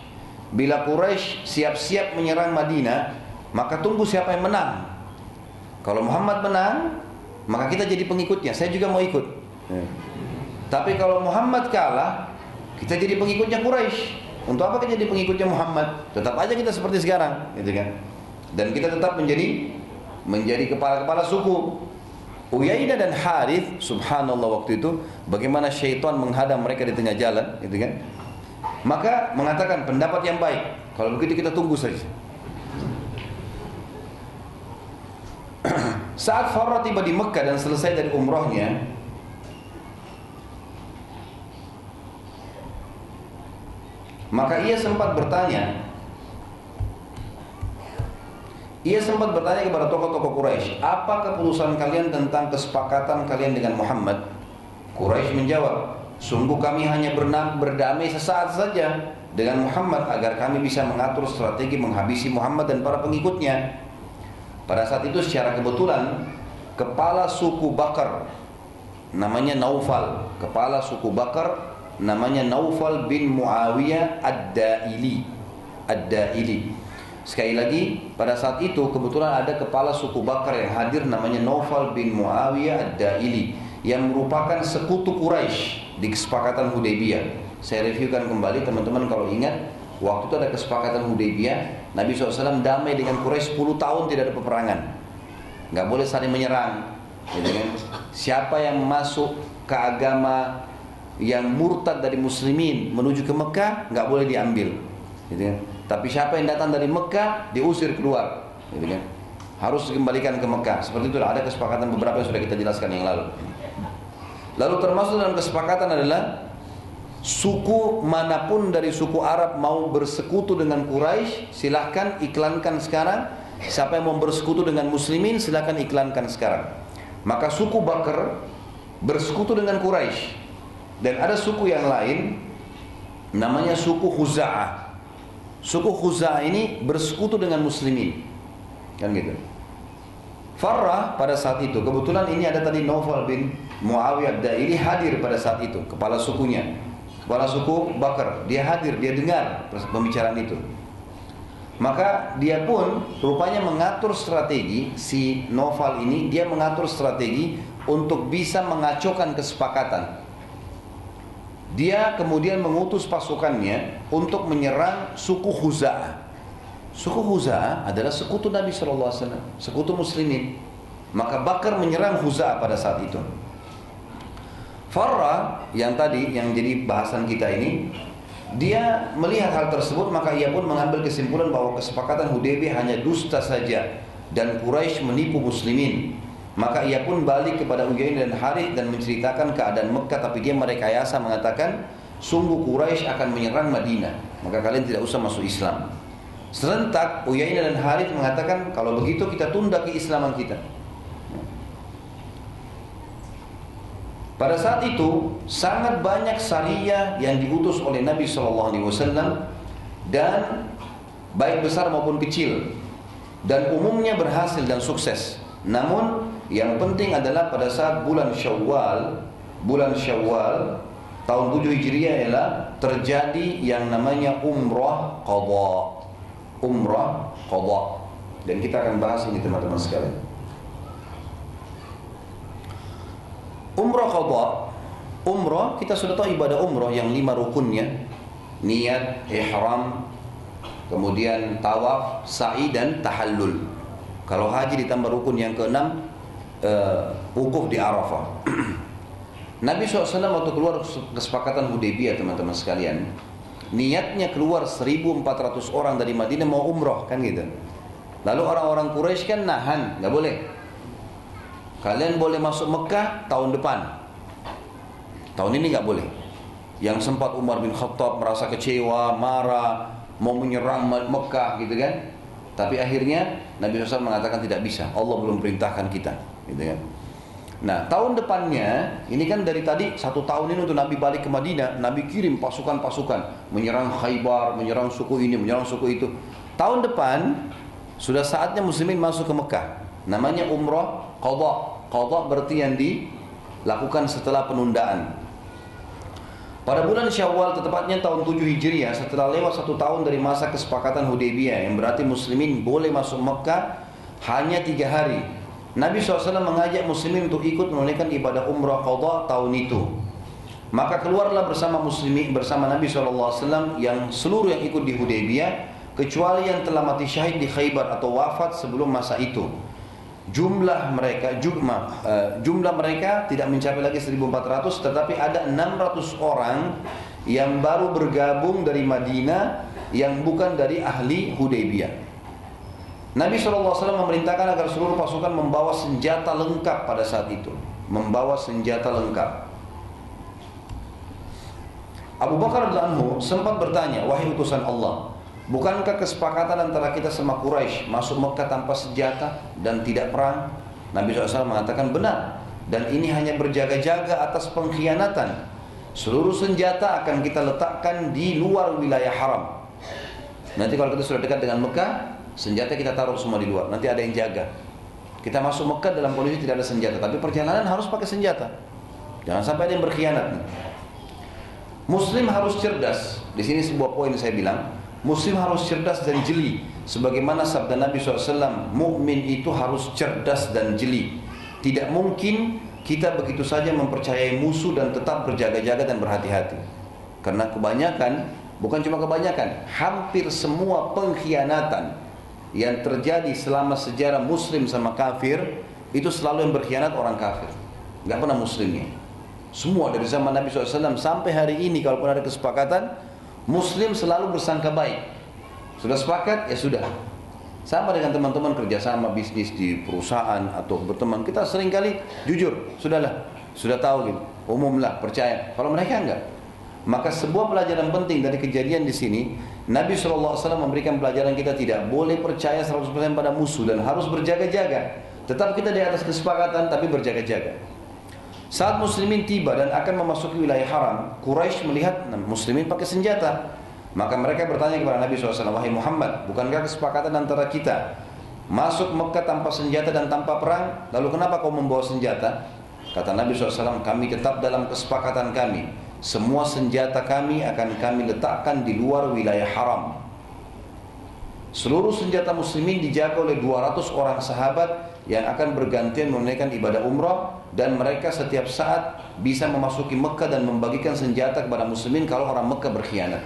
Bila Quraisy siap-siap menyerang Madinah, maka tunggu siapa yang menang. Kalau Muhammad menang, maka kita jadi pengikutnya, saya juga mau ikut. Tapi kalau Muhammad kalah, kita jadi pengikutnya Quraisy. Untuk apa kita jadi pengikutnya Muhammad? Tetap aja kita seperti sekarang, gitu kan? Dan kita tetap menjadi kepala-kepala suku. Uyainah dan Harith, subhanallah waktu itu, bagaimana syaitan menghadang mereka di tengah jalan, gitu kan? Maka mengatakan pendapat yang baik. Kalau begitu kita tunggu saja. Saat Farra tiba di Mekah dan selesai dari umrahnya, maka ia sempat bertanya kepada tokoh-tokoh Quraisy, apa keputusan kalian tentang kesepakatan kalian dengan Muhammad? Quraisy menjawab, sungguh kami hanya berdamai sesaat saja dengan Muhammad agar kami bisa mengatur strategi menghabisi Muhammad dan para pengikutnya. Pada saat itu secara kebetulan kepala suku Bakar namanya Naufal, kepala suku Bakar namanya Naufal bin Muawiyah Ad-Daili. Ad-Daili. Sekali lagi, pada saat itu kebetulan ada kepala suku Bakar yang hadir namanya Naufal bin Muawiyah Ad-Daili yang merupakan sekutu Quraisy di kesepakatan Hudaybiyah. Saya reviewkan kembali teman-teman kalau ingat, waktu itu ada kesepakatan Hudaybiyah, Nabi SAW damai dengan Quraisy 10 tahun tidak ada peperangan, nggak boleh saling menyerang, gitu kan? Siapa yang masuk ke agama yang murtad dari muslimin menuju ke Mekah nggak boleh diambil, gitu kan? Tapi siapa yang datang dari Mekah diusir keluar, gitu kan? Harus dikembalikan ke Mekah. Seperti itu ada kesepakatan beberapa yang sudah kita jelaskan yang lalu. Lalu termasuk dalam kesepakatan adalah suku manapun dari suku Arab mau bersekutu dengan Quraisy, silahkan iklankan sekarang. Siapa yang mau bersekutu dengan muslimin, silahkan iklankan sekarang. Maka suku Bakar bersekutu dengan Quraisy. Dan ada suku yang lain namanya suku Khuza'ah. Suku Khuza'ah ini bersekutu dengan muslimin, kan gitu. Farrah pada saat itu, kebetulan ini ada tadi Naufal bin Muawiyah Ad-Daili hadir pada saat itu, kepala sukunya, kepala suku Bakar, dia hadir, dia dengar pembicaraan itu. Maka dia pun rupanya mengatur strategi, si Naufal ini dia mengatur strategi untuk bisa mengacaukan kesepakatan. Dia kemudian mengutus pasukannya untuk menyerang suku Khuza'ah. Suku Khuza'ah adalah sekutu Nabi SAW, sekutu muslimin. Maka Bakar menyerang Khuza'ah pada saat itu. Farrah yang tadi yang jadi bahasan kita ini, dia melihat hal tersebut, maka ia pun mengambil kesimpulan bahwa kesepakatan Hudaybiyah hanya dusta saja dan Quraisy menipu muslimin. Maka ia pun balik kepada Uyainah dan Harith dan menceritakan keadaan Mekah, tapi dia merekayasa mengatakan, sungguh Quraisy akan menyerang Madinah, maka kalian tidak usah masuk Islam. Serentak Uyainah dan Harith mengatakan, kalau begitu kita tunda keislaman kita. Pada saat itu sangat banyak sariyah yang diutus oleh Nabi SAW, dan baik besar maupun kecil, dan umumnya berhasil dan sukses. Namun yang penting adalah pada saat bulan Syawal tahun 7 Hijriah adalah terjadi yang namanya Umrah Qadha. Umrah Qadha. Dan kita akan bahas ini teman-teman sekalian. Umrah Qadha. Umrah, kita sudah tahu ibadah umrah yang 5 rukunnya. Niat, ihram, kemudian tawaf, sa'i dan tahallul. Kalau haji ditambah rukun yang ke-6, wukuf di Arafah. Nabi SAW waktu keluar kesepakatan Hudaybiyah teman-teman sekalian, niatnya keluar 1.400 orang dari Madinah mau umrah, kan gitu. Lalu orang-orang Quraisy kan nahan, nggak boleh. Kalian boleh masuk Mekah tahun depan. Tahun ini nggak boleh. Yang sempat Umar bin Khattab merasa kecewa, marah, mau menyerang Mekah gitu kan. Tapi akhirnya Nabi SAW mengatakan tidak bisa, Allah belum perintahkan kita, gitu kan. Nah, tahun depannya, ini kan dari tadi 1 tahun ini untuk Nabi balik ke Madinah, Nabi kirim pasukan-pasukan menyerang Khaybar, menyerang suku ini, menyerang suku itu. Tahun depan sudah saatnya muslimin masuk ke Mekah. Namanya Umrah Qadha. Qadha berarti yang dilakukan setelah penundaan. Pada bulan Syawal, tepatnya tahun 7 Hijriah, setelah lewat 1 tahun dari masa kesepakatan Hudaybiyah, yang berarti muslimin boleh masuk Mekah hanya 3 hari, Nabi SAW mengajak muslimin untuk ikut menunaikan ibadah umrah qadha tahun itu. Maka keluarlah bersama muslimin, bersama Nabi SAW yang seluruh yang ikut di Hudaybiyah, kecuali yang telah mati syahid di Khaybar atau wafat sebelum masa itu. Jumlah mereka tidak mencapai lagi 1.400, tetapi ada 600 orang yang baru bergabung dari Madinah yang bukan dari ahli Hudaybiyah. Nabi SAW memerintahkan agar seluruh pasukan membawa senjata lengkap pada saat itu, membawa senjata lengkap. Abu Bakar radhiyallahu anhu sempat bertanya, wahai utusan Allah, bukankah kesepakatan antara kita sama Quraisy masuk Mekah tanpa senjata dan tidak perang? Nabi SAW mengatakan benar, dan ini hanya berjaga-jaga atas pengkhianatan. Seluruh senjata akan kita letakkan di luar wilayah haram. Nanti kalau kita sudah dekat dengan Mekah, senjata kita taruh semua di luar, nanti ada yang jaga. Kita masuk Mekah dalam kondisi tidak ada senjata, tapi perjalanan harus pakai senjata. Jangan sampai ada yang berkhianat. Muslim harus cerdas. Di sini sebuah poin saya bilang, Muslim harus cerdas dan jeli. Sebagaimana sabda Nabi SAW, mukmin itu harus cerdas dan jeli. Tidak mungkin kita begitu saja mempercayai musuh dan tetap berjaga-jaga dan berhati-hati. Karena kebanyakan, bukan cuma kebanyakan, hampir semua pengkhianatan yang terjadi selama sejarah Muslim sama kafir, itu selalu yang berkhianat orang kafir, nggak pernah Muslimnya. Semua dari zaman Nabi SAW sampai hari ini, kalaupun ada kesepakatan, Muslim selalu bersangka baik. Sudah sepakat, ya sudah. Sama dengan teman-teman kerjasama bisnis di perusahaan atau berteman, kita seringkali jujur, sudahlah, sudah tahu gitu, umumlah, percaya. Kalau mereka enggak, maka sebuah pelajaran penting dari kejadian di sini, Nabi SAW memberikan pelajaran kita tidak boleh percaya 100% pada musuh dan harus berjaga-jaga. Tetap kita di atas kesepakatan tapi berjaga-jaga. Saat muslimin tiba dan akan memasuki wilayah haram, Quraisy melihat muslimin pakai senjata. Maka mereka bertanya kepada Nabi SAW, wahai Muhammad, bukankah kesepakatan antara kita masuk Mekah tanpa senjata dan tanpa perang? Lalu kenapa kau membawa senjata? Kata Nabi SAW, kami tetap dalam kesepakatan kami. Semua senjata kami akan kami letakkan di luar wilayah haram. Seluruh senjata muslimin dijaga oleh 200 orang sahabat yang akan bergantian menunaikan ibadah umrah, dan mereka setiap saat bisa memasuki Mekah dan membagikan senjata kepada muslimin kalau orang Mekah berkhianat.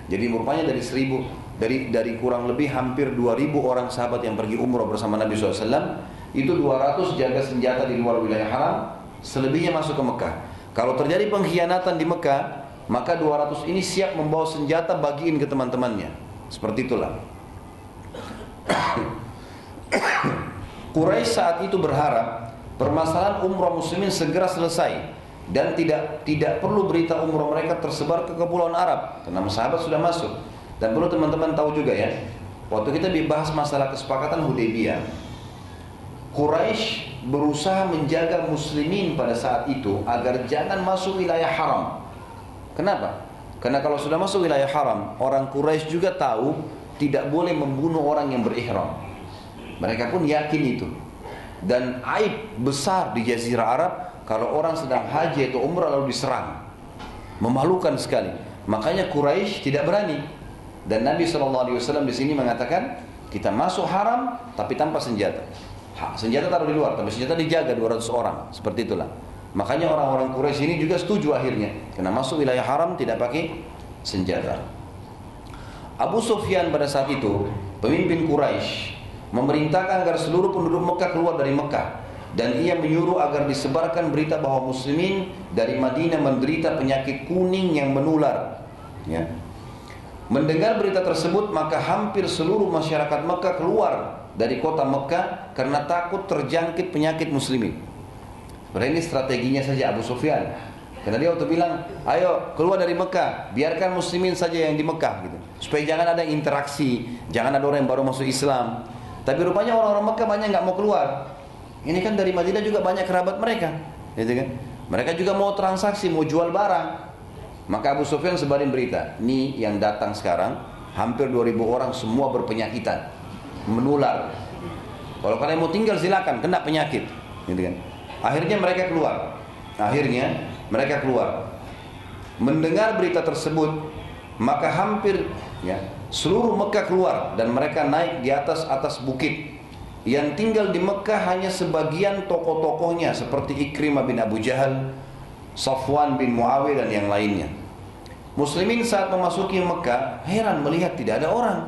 Jadi rupanya dari kurang lebih hampir 2.000 orang sahabat yang pergi umrah bersama Nabi SAW, itu 200 jaga senjata di luar wilayah haram, selebihnya masuk ke Mekah. Kalau terjadi pengkhianatan di Mekah, maka 200 ini siap membawa senjata bagiin ke teman-temannya. Seperti itulah. Quraisy saat itu berharap permasalahan umrah muslimin segera selesai dan tidak perlu berita umrah mereka tersebar ke kepulauan Arab, karena sahabat sudah masuk. Dan perlu teman-teman tahu juga ya, waktu kita dibahas masalah kesepakatan Hudaybiyah, Quraisy berusaha menjaga muslimin pada saat itu agar jangan masuk wilayah haram. Kenapa? Karena kalau sudah masuk wilayah haram, orang Quraisy juga tahu tidak boleh membunuh orang yang berihram. Mereka pun yakin itu. Dan aib besar di Jazirah Arab kalau orang sedang haji atau umrah lalu diserang. Memalukan sekali. Makanya Quraisy tidak berani. Dan Nabi SAW di sini mengatakan, kita masuk haram tapi tanpa senjata. Senjata taruh di luar, tapi senjata dijaga 200 orang. Seperti itulah. Makanya orang-orang Quraisy ini juga setuju akhirnya. Karena masuk wilayah haram tidak pakai senjata. Abu Sufyan pada saat itu, pemimpin Quraisy, memerintahkan agar seluruh penduduk Mekah keluar dari Mekah, dan ia menyuruh agar disebarkan berita bahwa muslimin dari Madinah menderita penyakit kuning yang menular. Ya. Mendengar berita tersebut, maka hampir seluruh masyarakat Mekah keluar dari kota Mekah karena takut terjangkit penyakit muslimin. Berarti ini strateginya saja Abu Sufyan. Karena dia waktu bilang, ayo keluar dari Mekah, biarkan muslimin saja yang di Mekah gitu. Supaya jangan ada interaksi, jangan ada orang yang baru masuk Islam. Tapi rupanya orang-orang Mekah banyak nggak mau keluar. Ini kan dari Madinah juga banyak kerabat mereka, gitu kan? Mereka juga mau transaksi, mau jual barang. Maka Abu Sufyan sebarin berita, nih yang datang sekarang hampir 2.000 orang semua berpenyakitan, menular. Kalau kalian mau tinggal silakan, kena penyakit, gitu kan? Akhirnya mereka keluar. Mendengar berita tersebut, maka hampir seluruh Mekah keluar dan mereka naik di atas bukit. Yang tinggal di Mekah hanya sebagian tokoh-tokohnya seperti Ikrimah bin Abu Jahal, Safwan bin Muawiyah dan yang lainnya. Muslimin saat memasuki Mekah heran melihat tidak ada orang.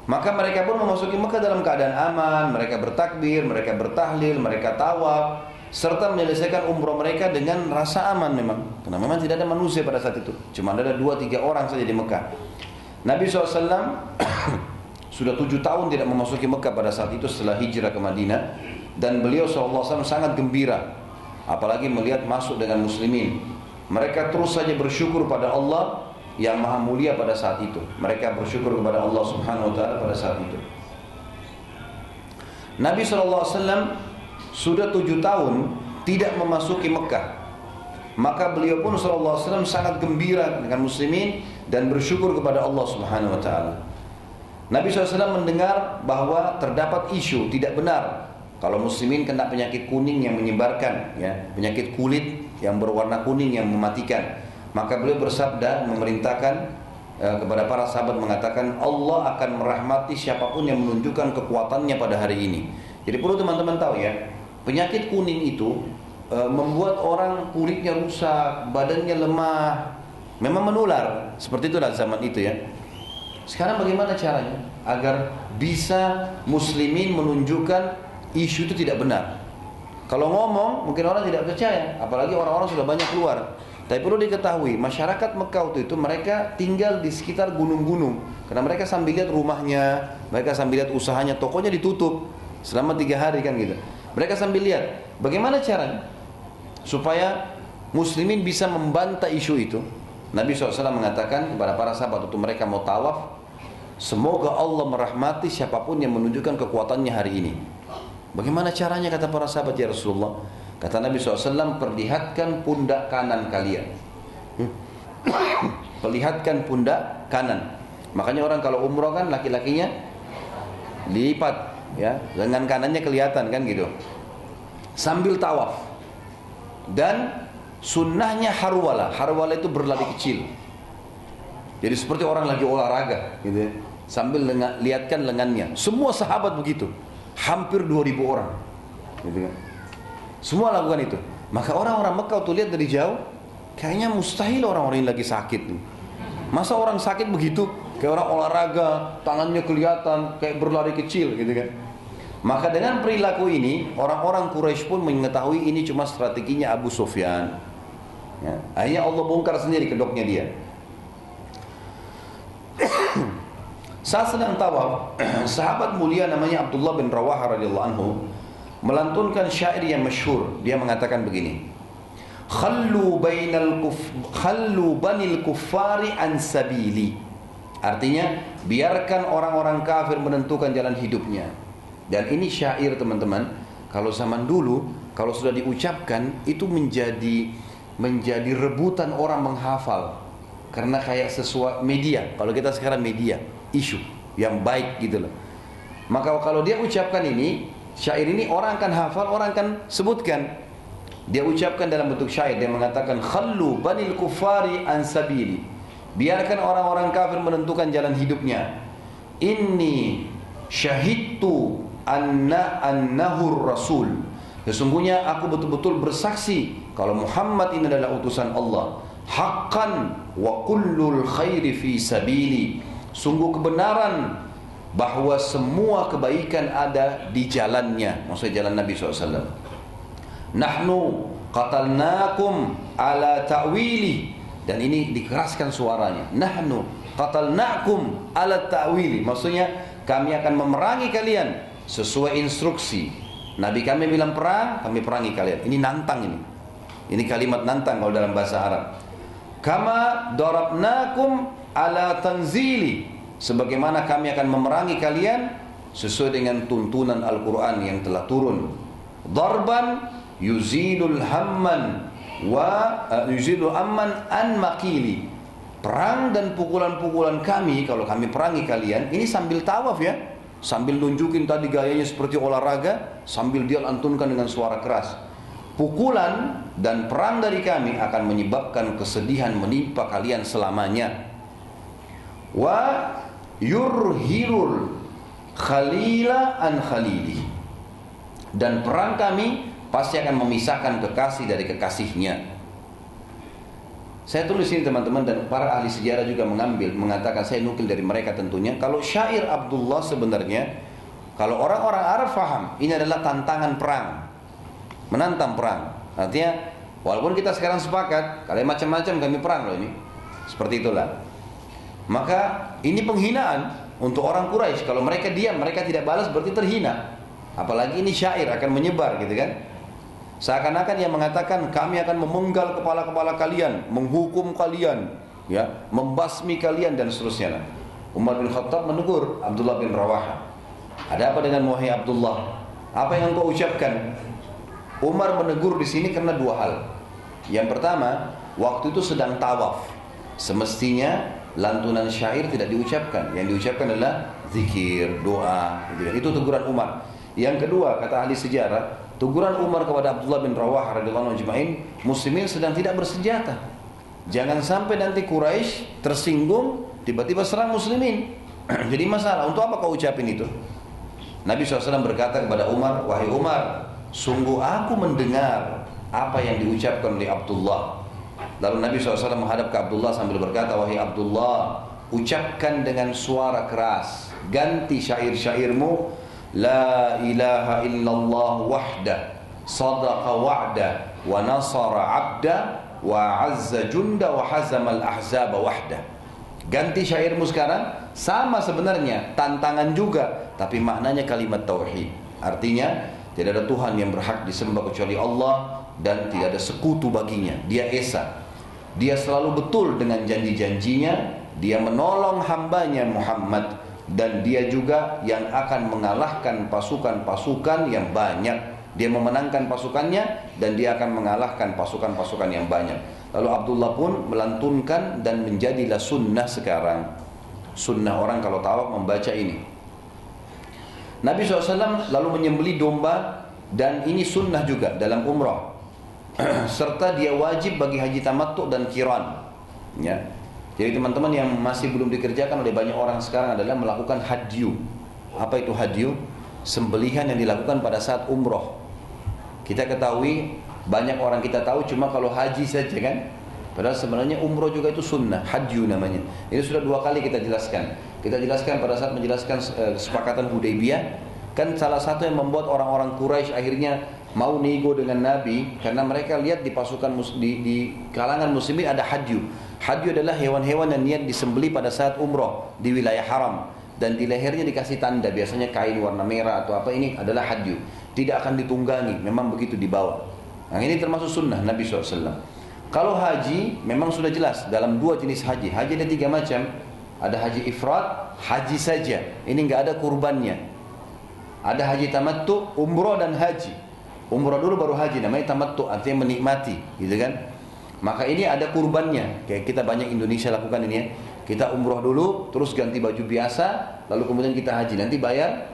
Maka mereka pun memasuki Mekah dalam keadaan aman. Mereka bertakbir, mereka bertahlil, mereka tawaf, serta menyelesaikan umrah mereka dengan rasa aman memang. Karena memang tidak ada manusia pada saat itu. Cuma ada 2-3 orang saja di Mekah. Nabi SAW sudah 7 tahun tidak memasuki Mekah pada saat itu setelah hijrah ke Madinah. Dan beliau SAW sangat gembira, apalagi melihat masuk dengan muslimin. Mereka terus saja bersyukur pada Allah yang maha mulia pada saat itu. Mereka bersyukur kepada Allah Subhanahu wa ta'ala pada saat itu. Nabi SAW sudah 7 tahun tidak memasuki Mekah. Maka beliau pun SAW sangat gembira dengan muslimin dan bersyukur kepada Allah Subhanahu wa ta'ala. Nabi SAW mendengar bahwa terdapat isu tidak benar kalau muslimin kena penyakit kuning yang menyebarkan, penyakit kulit yang berwarna kuning yang mematikan. Maka beliau bersabda memerintahkan kepada para sahabat mengatakan, Allah akan merahmati siapapun yang menunjukkan kekuatannya pada hari ini. Jadi perlu teman-teman tahu ya, penyakit kuning itu membuat orang kulitnya rusak, badannya lemah, memang menular. Seperti itulah zaman itu ya. Sekarang bagaimana caranya agar bisa muslimin menunjukkan isu itu tidak benar? Kalau ngomong mungkin orang tidak percaya, apalagi orang-orang sudah banyak keluar. Tapi perlu diketahui, masyarakat Mekah itu mereka tinggal di sekitar gunung-gunung. Karena mereka sambil lihat rumahnya, mereka sambil lihat usahanya, tokonya ditutup selama 3 hari kan gitu. Mereka sambil lihat, bagaimana caranya supaya muslimin bisa membantah isu itu. Nabi SAW mengatakan kepada para sahabat waktu mereka mau tawaf, semoga Allah merahmati siapapun yang menunjukkan kekuatannya hari ini. Bagaimana caranya kata para sahabat ya Rasulullah? Kata Nabi SAW, perlihatkan pundak kanan kalian. Perlihatkan pundak kanan. Makanya orang kalau umroh kan laki-lakinya lipat ya, lengan kanannya kelihatan kan gitu. Sambil tawaf. Dan sunnahnya harwala. Harwala itu berlari kecil. Jadi seperti orang lagi olahraga gitu ya. Sambil lihatkan lengannya. Semua sahabat begitu. Hampir 2000 orang gitu kan. Semua lakukan itu. Maka orang-orang Mekah tuh lihat dari jauh, kayaknya mustahil orang-orang ini lagi sakit nih. Masa orang sakit begitu? Kayak orang olahraga, tangannya kelihatan kayak berlari kecil gitu kan. Maka dengan perilaku ini, orang-orang Quraisy pun mengetahui ini cuma strateginya Abu Sufyan. Ya. Akhirnya Allah bongkar sendiri kedoknya dia. Saat sedang tawaf, sahabat mulia namanya Abdullah bin Rawaha radhiyallahu anhu melantunkan syair yang masyhur. Dia mengatakan begini, Khallu banil kuffari an sabili. Artinya, biarkan orang-orang kafir menentukan jalan hidupnya. Dan ini syair teman-teman, kalau zaman dulu, kalau sudah diucapkan, itu menjadi rebutan orang menghafal. Karena kayak sesuatu media, kalau kita sekarang media, isu yang baik gitu loh. Maka kalau dia ucapkan ini, syair ini orang akan hafal, orang akan sebutkan. Dia ucapkan dalam bentuk syair, dia mengatakan khallu banil kufari an sabili. Biarkan orang-orang kafir menentukan jalan hidupnya. Inni syahidtu annahur rasul. Sesungguhnya aku betul-betul bersaksi kalau Muhammad ini adalah utusan Allah. Haqqan wa kullul khairi fi sabili. Sungguh kebenaran bahwa semua kebaikan ada di jalannya, maksudnya jalan Nabi SAW. Nahnu qatalnakum ala ta'wili. Dan ini dikeraskan suaranya. Nahnu qatalnakum ala ta'wili. Maksudnya kami akan memerangi kalian sesuai instruksi. Nabi kami bilang perang, kami perangi kalian. Ini nantang ini. Ini kalimat nantang kalau dalam bahasa Arab. Kama darabnakum ala tanzili. Sebagaimana kami akan memerangi kalian sesuai dengan tuntunan Al-Quran yang telah turun. Darban yuzilul hamman wa yuzilul amman an makili. Perang dan pukulan-pukulan kami, kalau kami perangi kalian, ini sambil tawaf ya, sambil nunjukin tadi gayanya seperti olahraga, sambil dia lantunkan dengan suara keras. Pukulan dan perang dari kami akan menyebabkan kesedihan menimpa kalian selamanya. Wa yurhirul khalila an khalili. Dan perang kami pasti akan memisahkan kekasih dari kekasihnya. Saya tulis ini teman-teman, dan para ahli sejarah juga mengatakan, saya nukil dari mereka tentunya, kalau syair Abdullah sebenarnya, kalau orang-orang Arab faham, ini adalah tantangan perang, menantang perang. Artinya, walaupun kita sekarang sepakat, kalian macam-macam kami perang loh ini, seperti itulah. Maka ini penghinaan untuk orang Quraisy. Kalau mereka diam, mereka tidak balas, berarti terhina. Apalagi ini syair akan menyebar gitu kan. Seakan-akan yang mengatakan kami akan memenggal kepala-kepala kalian, menghukum kalian, ya, membasmi kalian dan seterusnya. Umar bin Khattab menegur Abdullah bin Rawaha. Ada apa dengan wahai Abdullah? Apa yang engkau ucapkan? Umar menegur di sini karena dua hal. Yang pertama, waktu itu sedang tawaf. Semestinya lantunan syair tidak diucapkan. Yang diucapkan adalah zikir, doa, gitu. Itu teguran Umar. Yang kedua, kata ahli sejarah, teguran Umar kepada Abdullah bin Rawaha radhiyallahu anhu ajma'in, muslimin sedang tidak bersenjata. Jangan sampai nanti Quraisy tersinggung, tiba-tiba serang muslimin. Jadi masalah, untuk apa kau ucapin itu? Nabi SAW berkata kepada Umar, wahai Umar, sungguh aku mendengar apa yang diucapkan oleh Abdullah. Lalu Nabi SAW menghadap ke Abdullah sambil berkata, wahai Abdullah, ucapkan dengan suara keras, ganti syair-syairmu, la ilaha illallah wahdah, sadaqa wa'dah, wa nasara abda, wa azza junda, wa hazamal ahzaba wahdah. Ganti syairmu sekarang, sama sebenarnya, tantangan juga, tapi maknanya kalimat tauhid. Artinya, tidak ada Tuhan yang berhak disembah kecuali Allah, dan tidak ada sekutu baginya. Dia esa. Dia selalu betul dengan janji-janjinya. Dia menolong hambanya Muhammad, dan dia juga yang akan mengalahkan pasukan-pasukan yang banyak. Dia memenangkan pasukannya, dan dia akan mengalahkan pasukan-pasukan yang banyak. Lalu Abdullah pun melantunkan, dan menjadilah sunnah sekarang. Sunnah orang kalau tawaf membaca ini. Nabi SAW lalu menyembelih domba, dan ini sunnah juga dalam umrah. Serta dia wajib bagi haji tamattu dan qiran. Ya. Jadi teman-teman yang masih belum dikerjakan oleh banyak orang sekarang adalah melakukan hadyu. Apa itu hadyu? Sembelihan yang dilakukan pada saat umrah. Kita ketahui, banyak orang kita tahu cuma kalau haji saja kan. Padahal sebenarnya umrah juga itu sunnah, hadyu namanya. Ini sudah 2 kali kita jelaskan. Kita jelaskan pada saat menjelaskan kesepakatan Hudaybiyah. Kan salah satu yang membuat orang-orang Quraisy akhirnya mau nego dengan Nabi, karena mereka lihat di pasukan di kalangan muslimin ada hadyu. Hadyu adalah hewan-hewan yang niat disembelih pada saat umrah di wilayah haram, dan di lehernya dikasih tanda, biasanya kain warna merah atau apa, ini adalah hadyu. Tidak akan ditunggangi, memang begitu dibawa. Nah, ini termasuk sunnah Nabi SAW. Kalau haji memang sudah jelas dalam 2 jenis haji. Haji ada 3 macam. Ada haji ifrad, haji saja. Ini nggak ada kurbannya. Ada haji tamattu, umroh dan haji. Umroh dulu baru haji, namanya tamattu, artinya menikmati, gitu kan? Maka ini ada kurbannya. Kayak kita banyak Indonesia lakukan ini ya. Kita umroh dulu, terus ganti baju biasa, lalu kemudian kita haji. Nanti bayar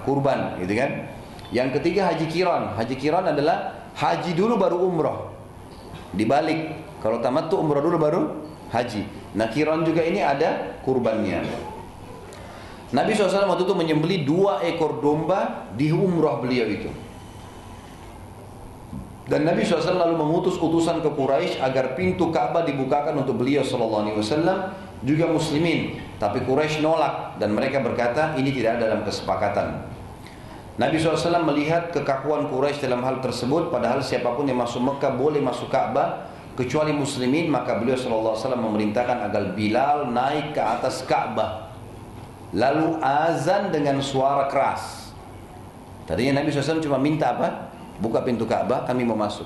kurban, gitu kan? Yang ketiga haji qiran. Haji qiran adalah haji dulu baru umroh. Dibalik, kalau tamattu umroh dulu baru haji. Nah, qiran juga ini ada kurbannya. Nabi SAW waktu itu menyembelih 2 ekor domba di umrah beliau itu. Dan Nabi SAW lalu mengutus utusan ke Quraisy agar pintu Ka'bah dibukakan untuk beliau SAW, juga muslimin. Tapi Quraisy nolak, dan mereka berkata ini tidak ada dalam kesepakatan. Nabi SAW melihat kekakuan Quraisy dalam hal tersebut, padahal siapapun yang masuk Mekah boleh masuk Ka'bah kecuali muslimin. Maka beliau SAW memerintahkan agar Bilal naik ke atas Ka'bah, lalu azan dengan suara keras. Tadinya Nabi SAW cuma minta apa? Buka pintu Ka'bah, kami mau masuk.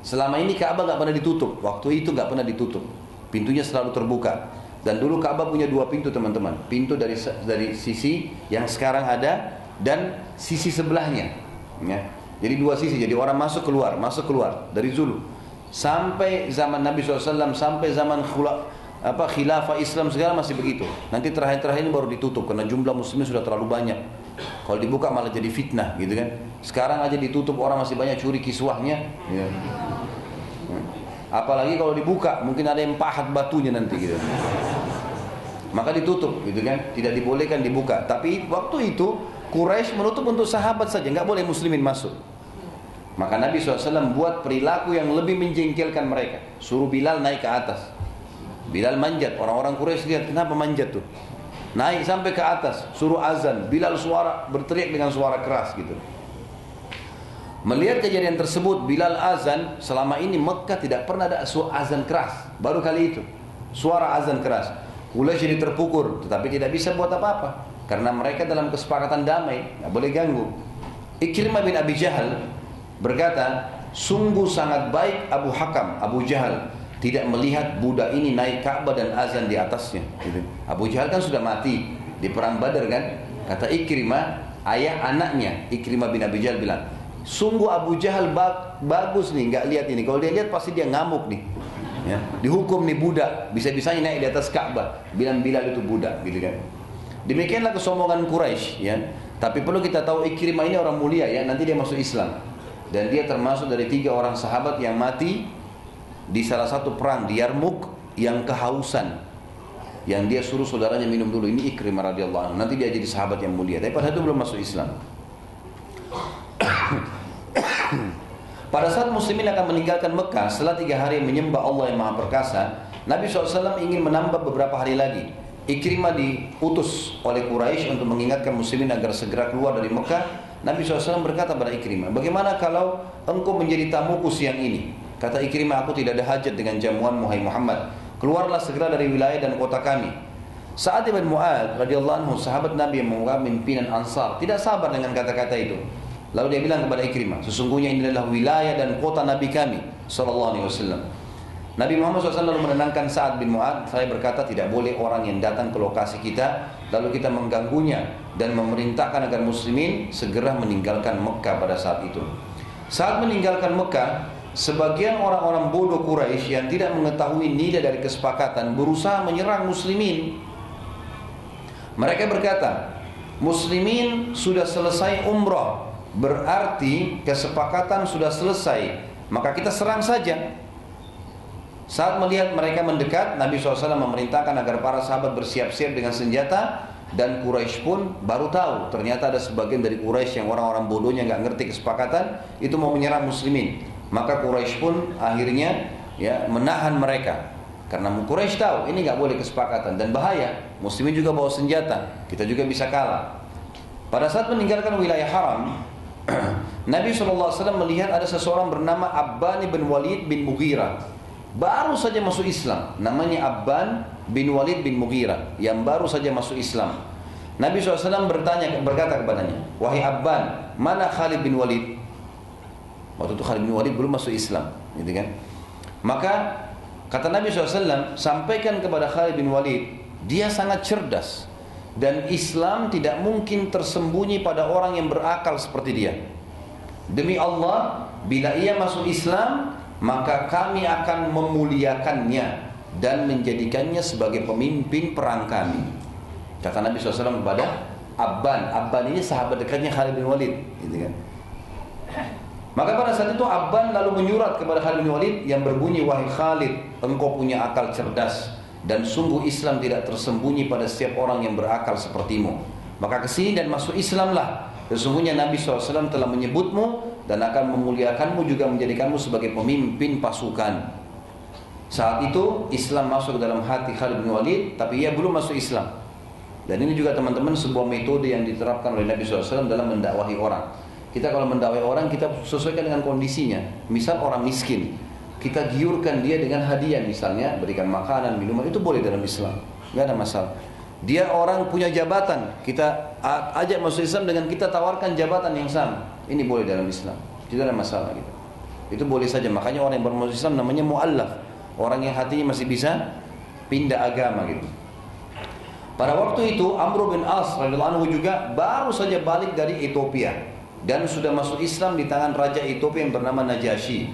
Selama ini Ka'bah gak pernah ditutup. Waktu itu gak pernah ditutup. Pintunya selalu terbuka. Dan dulu Ka'bah punya 2 pintu teman-teman. Pintu dari sisi yang sekarang ada, dan sisi sebelahnya. Ya. Jadi 2 sisi. Jadi orang masuk keluar dari Zulu. Sampai zaman Nabi SAW, sampai zaman khilafah Islam segala masih begitu. Nanti terakhir-terakhir ini baru ditutup karena jumlah muslimin sudah terlalu banyak. Kalau dibuka malah jadi fitnah, gitu kan? Sekarang aja ditutup, orang masih banyak curi kiswahnya. Ya. Apalagi kalau dibuka, mungkin ada yang pahat batunya nanti, gitu. Maka ditutup, gitu kan? Tidak dibolehkan dibuka. Tapi waktu itu Quraisy menutup untuk sahabat saja, nggak boleh muslimin masuk. Maka Nabi SAW buat perilaku yang lebih menjengkelkan mereka. Suruh Bilal naik ke atas. Bilal manjat, orang-orang Quraisy lihat, kenapa manjat tuh? Naik sampai ke atas, suruh azan. Bilal berteriak dengan suara keras gitu. Melihat kejadian tersebut, Bilal azan. Selama ini Mekah tidak pernah ada azan keras. Baru kali itu suara azan keras. Quraisy jadi terpukul, tetapi tidak bisa buat apa-apa karena mereka dalam kesepakatan damai, nggak boleh ganggu. Ikrimah bin Abi Jahal berkata, sungguh sangat baik Abu Jahal tidak melihat budak ini naik Ka'bah dan azan di atasnya. Gitu. Abu Jahal kan sudah mati di perang Badar kan. Kata Ikrimah, ayah anaknya Ikrimah bin Abi Jahal bilang, sungguh Abu Jahal bagus nih, nggak lihat ini. Kalau dia lihat pasti dia ngamuk nih. Ya, dihukum nih budak, bisa-bisanya naik di atas Ka'bah. Bilang Bilal itu budak, gitu kan. Demikianlah kesombongan Quraisy, ya. Tapi perlu kita tahu Ikrimah ini orang mulia ya, nanti dia masuk Islam. Dan dia termasuk dari 3 orang sahabat yang mati di salah satu perang di Yarmuk yang kehausan, yang dia suruh saudaranya minum dulu. Ini Ikrimah radhiyallahu anhu. Nanti dia jadi sahabat yang mulia. Tapi pada itu belum masuk Islam. Pada saat muslimin akan meninggalkan Mekah setelah 3 hari menyembah Allah yang Maha Perkasa, Nabi SAW ingin menambah beberapa hari lagi. Ikrimah diutus oleh Quraisy untuk mengingatkan muslimin agar segera keluar dari Mekah. Nabi SAW berkata pada Ikrimah, bagaimana kalau engkau menjadi tamuku siang ini? Kata Ikrimah, aku tidak ada hajat dengan jamuan Muhammad Muhammad. Keluarlah segera dari wilayah dan kota kami. Sa'ad bin Mu'adz radhiyallahu anhu, sahabat Nabi yang merupakan pimpinan Ansar, tidak sabar dengan kata-kata itu. Lalu dia bilang kepada Ikrimah, sesungguhnya ini adalah wilayah dan kota Nabi kami sallallahu alaihi wasallam. Nabi Muhammad SAW lalu menenangkan Sa'ad bin Mu'adz. Saya berkata, tidak boleh orang yang datang ke lokasi kita lalu kita mengganggunya dan memerintahkan agar muslimin segera meninggalkan Mekah pada saat itu. Saat meninggalkan Mekah, sebagian orang-orang bodoh Quraisy yang tidak mengetahui nilai dari kesepakatan berusaha menyerang muslimin. Mereka berkata, muslimin sudah selesai umrah, berarti kesepakatan sudah selesai, maka kita serang saja. Saat melihat mereka mendekat, Nabi SAW memerintahkan agar para sahabat bersiap-siap dengan senjata. Dan Quraisy pun baru tahu, ternyata ada sebagian dari Quraisy yang orang-orang bodohnya nggak ngerti kesepakatan itu mau menyerang muslimin. Maka Quraisy pun akhirnya menahan mereka. Karena Quraisy tahu ini nggak boleh kesepakatan dan bahaya. Muslimin juga bawa senjata, kita juga bisa kalah. Pada saat meninggalkan wilayah haram, Nabi SAW melihat ada seseorang bernama Abban bin Walid bin Mughirah. Baru saja masuk Islam, namanya Abban bin Walid bin Mughirah, yang baru saja masuk Islam. Nabi SAW berkata kepadanya, wahai Abban, mana Khalid bin Walid? Waktu itu Khalid bin Walid belum masuk Islam, gitu kan? Maka kata Nabi SAW, sampaikan kepada Khalid bin Walid, dia sangat cerdas dan Islam tidak mungkin tersembunyi pada orang yang berakal seperti dia. Demi Allah, bila ia masuk Islam, maka kami akan memuliakannya dan menjadikannya sebagai pemimpin perang kami. Kata Nabi SAW kepada Abban. Abban ini sahabat dekatnya Khalid bin Walid, gitu kan? Maka pada saat itu Abban lalu menyurat kepada Khalid bin Walid yang berbunyi, wahai Khalid, engkau punya akal cerdas dan sungguh Islam tidak tersembunyi pada setiap orang yang berakal sepertimu. Maka kesini dan masuk Islamlah. Sesungguhnya Nabi SAW telah menyebutmu dan akan memuliakanmu juga menjadikanmu sebagai pemimpin pasukan. Saat itu Islam masuk ke dalam hati Khalid bin Walid, tapi ia belum masuk Islam. Dan ini juga teman-teman sebuah metode yang diterapkan oleh Nabi SAW dalam mendakwahi orang. Kita kalau mendakwahi orang, kita sesuaikan dengan kondisinya. Misal orang miskin, kita giurkan dia dengan hadiah, misalnya berikan makanan, minuman, itu boleh dalam Islam, nggak ada masalah. Dia orang punya jabatan, kita ajak masuk Islam dengan kita tawarkan jabatan yang sama, ini boleh dalam Islam, tidak ada masalah gitu. Itu boleh saja. Makanya orang yang baru masuk Islam namanya mu'allaf, orang yang hatinya masih bisa pindah agama gitu. Pada waktu itu Amr bin As radhiyallahu anhu juga baru saja balik dari Ethiopia dan sudah masuk Islam di tangan raja Ethiopia yang bernama Najasyi.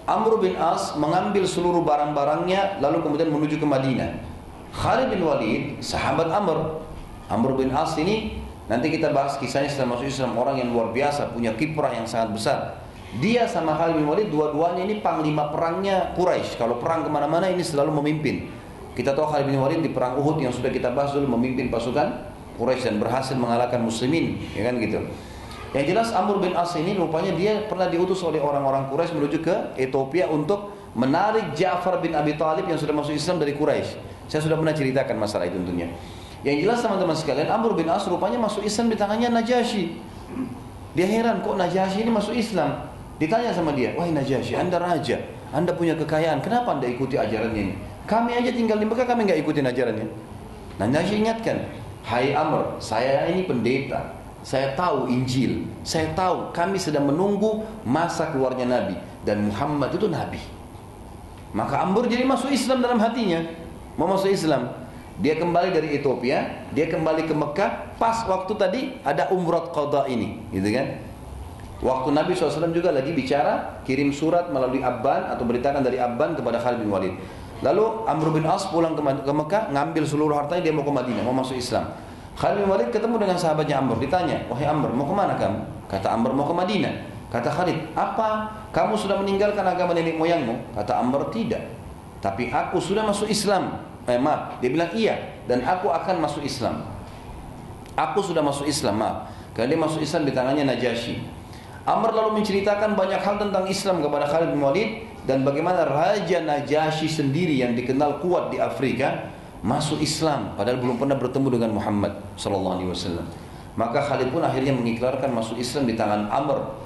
Amr bin As mengambil seluruh barang-barangnya lalu kemudian menuju ke Madinah. Khalid bin Walid, sahabat Amr bin As ini nanti kita bahas kisahnya setelah masuk Islam, orang yang luar biasa, punya kiprah yang sangat besar. Dia sama Khalid bin Walid dua-duanya ini panglima perangnya Quraisy. Kalau perang kemana-mana ini selalu memimpin. Kita tahu Khalid bin Walid di perang Uhud yang sudah kita bahas dulu memimpin pasukan Quraisy dan berhasil mengalahkan muslimin, ya kan gitu. Yang jelas Amr bin As ini rupanya dia pernah diutus oleh orang-orang Quraisy menuju ke Ethiopia untuk menarik Ja'far bin Abi Thalib yang sudah masuk Islam dari Quraisy. Saya sudah pernah ceritakan masalah itu tentunya. Yang jelas teman-teman sekalian, Amr bin As rupanya masuk Islam di tangannya Najasyi. Dia heran, kok Najasyi ini masuk Islam? Ditanya sama dia, wahai Najasyi, anda raja, anda punya kekayaan, kenapa anda ikuti ajarannya ini? Kami aja tinggal di Mekah, kami nggak ikutin ajarannya. Nah, Najasyi ingatkan, hai Amr, saya ini pendeta, saya tahu Injil, saya tahu kami sedang menunggu masa keluarnya Nabi dan Muhammad itu Nabi. Maka Amr jadi masuk Islam dalam hatinya, mau masuk Islam. Dia kembali dari Ethiopia, dia kembali ke Mekah pas waktu tadi ada umrah qada ini, gitu kan? Waktu Nabi SAW juga lagi bicara, kirim surat melalui Abban atau beritakan dari Abban kepada Khalid bin Walid. Lalu Amr bin As pulang ke Mekah, ngambil seluruh hartanya, dia mau ke Madinah, mau masuk Islam. Khalid bin Walid ketemu dengan sahabatnya Amr, ditanya, wahai Amr, mau kemana kamu? Kata Amr, mau ke Madinah. Kata Khalid, apa kamu sudah meninggalkan agama nenek moyangmu? Kata Amr, tidak. Tapi aku sudah masuk Islam. Maaf, dia bilang iya, dan aku akan masuk Islam. Aku sudah masuk Islam, maaf. Karena dia masuk Islam di tangannya Najasyi. Amr lalu menceritakan banyak hal tentang Islam kepada Khalid bin Walid, dan bagaimana Raja Najasyi sendiri yang dikenal kuat di Afrika masuk Islam padahal belum pernah bertemu dengan Muhammad sallallahu alaihi wasallam. Maka Khalid pun akhirnya mengikrarkan masuk Islam di tangan Amr.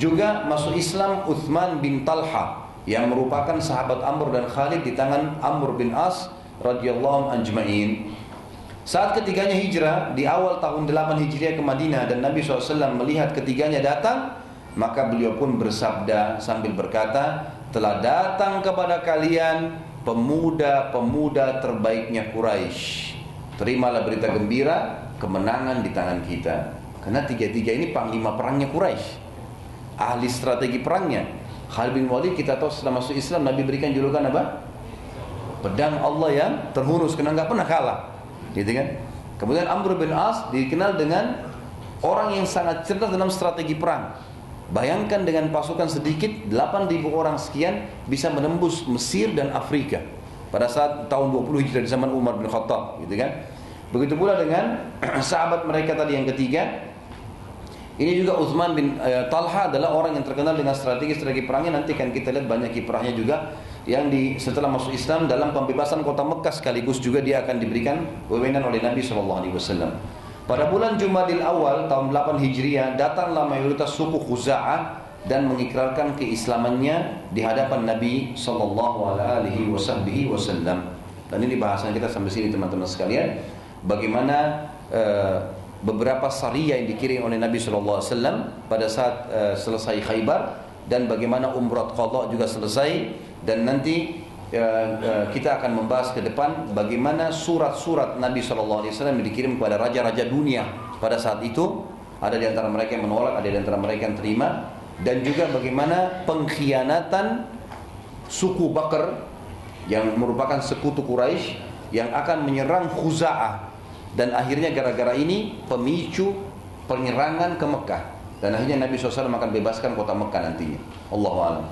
Juga masuk Islam Uthman bin Talha yang merupakan sahabat Amr dan Khalid di tangan Amr bin As radhiyallahu ajma'in. Saat ketiganya hijrah di awal tahun 8 Hijriah ke Madinah dan Nabi SAW melihat ketiganya datang, maka beliau pun bersabda sambil berkata, telah datang kepada kalian pemuda-pemuda terbaiknya Quraisy. Terimalah berita gembira, kemenangan di tangan kita. Karena tiga-tiga ini panglima perangnya Quraisy, ahli strategi perangnya. Khalid bin Walid kita tahu setelah masuk Islam Nabi berikan julukan apa? Pedang Allah yang terhunus, karena nggak pernah kalah, gitu kan? Kemudian Amr bin As dikenal dengan orang yang sangat cerdas dalam strategi perang. Bayangkan dengan pasukan sedikit 8.000 orang sekian bisa menembus Mesir dan Afrika pada saat tahun 20 Hijrah di zaman Umar bin Khattab, gitu kan? Begitu pula dengan sahabat mereka tadi yang ketiga. Ini juga Uthman bin Talha adalah orang yang terkenal dengan strategi perangnya. Nanti kan kita lihat banyak kiprahnya juga yang setelah masuk Islam dalam pembebasan kota Mekah, sekaligus juga dia akan diberikan wewenang oleh Nabi SAW. Pada bulan Jumadil Awal tahun 8 Hijriah datanglah mayoritas suku Khuza'ah dan mengikrarkan keislamannya di hadapan Nabi SAW. Dan ini bahasan kita sampai sini teman-teman sekalian. Bagaimana beberapa sariyah yang dikirim oleh Nabi SAW pada saat selesai Khaybar, dan bagaimana umrah qadha juga selesai. Dan nanti kita akan membahas ke depan bagaimana surat-surat Nabi SAW yang dikirim kepada raja-raja dunia pada saat itu. Ada di antara mereka yang menolak, ada di antara mereka yang terima. Dan juga bagaimana pengkhianatan suku Bakr yang merupakan sekutu Quraisy yang akan menyerang Khuza'ah. Dan akhirnya gara-gara ini pemicu penyerangan ke Mekah. Dan akhirnya Nabi SAW akan bebaskan kota Mekah nantinya. Allahu a'lam.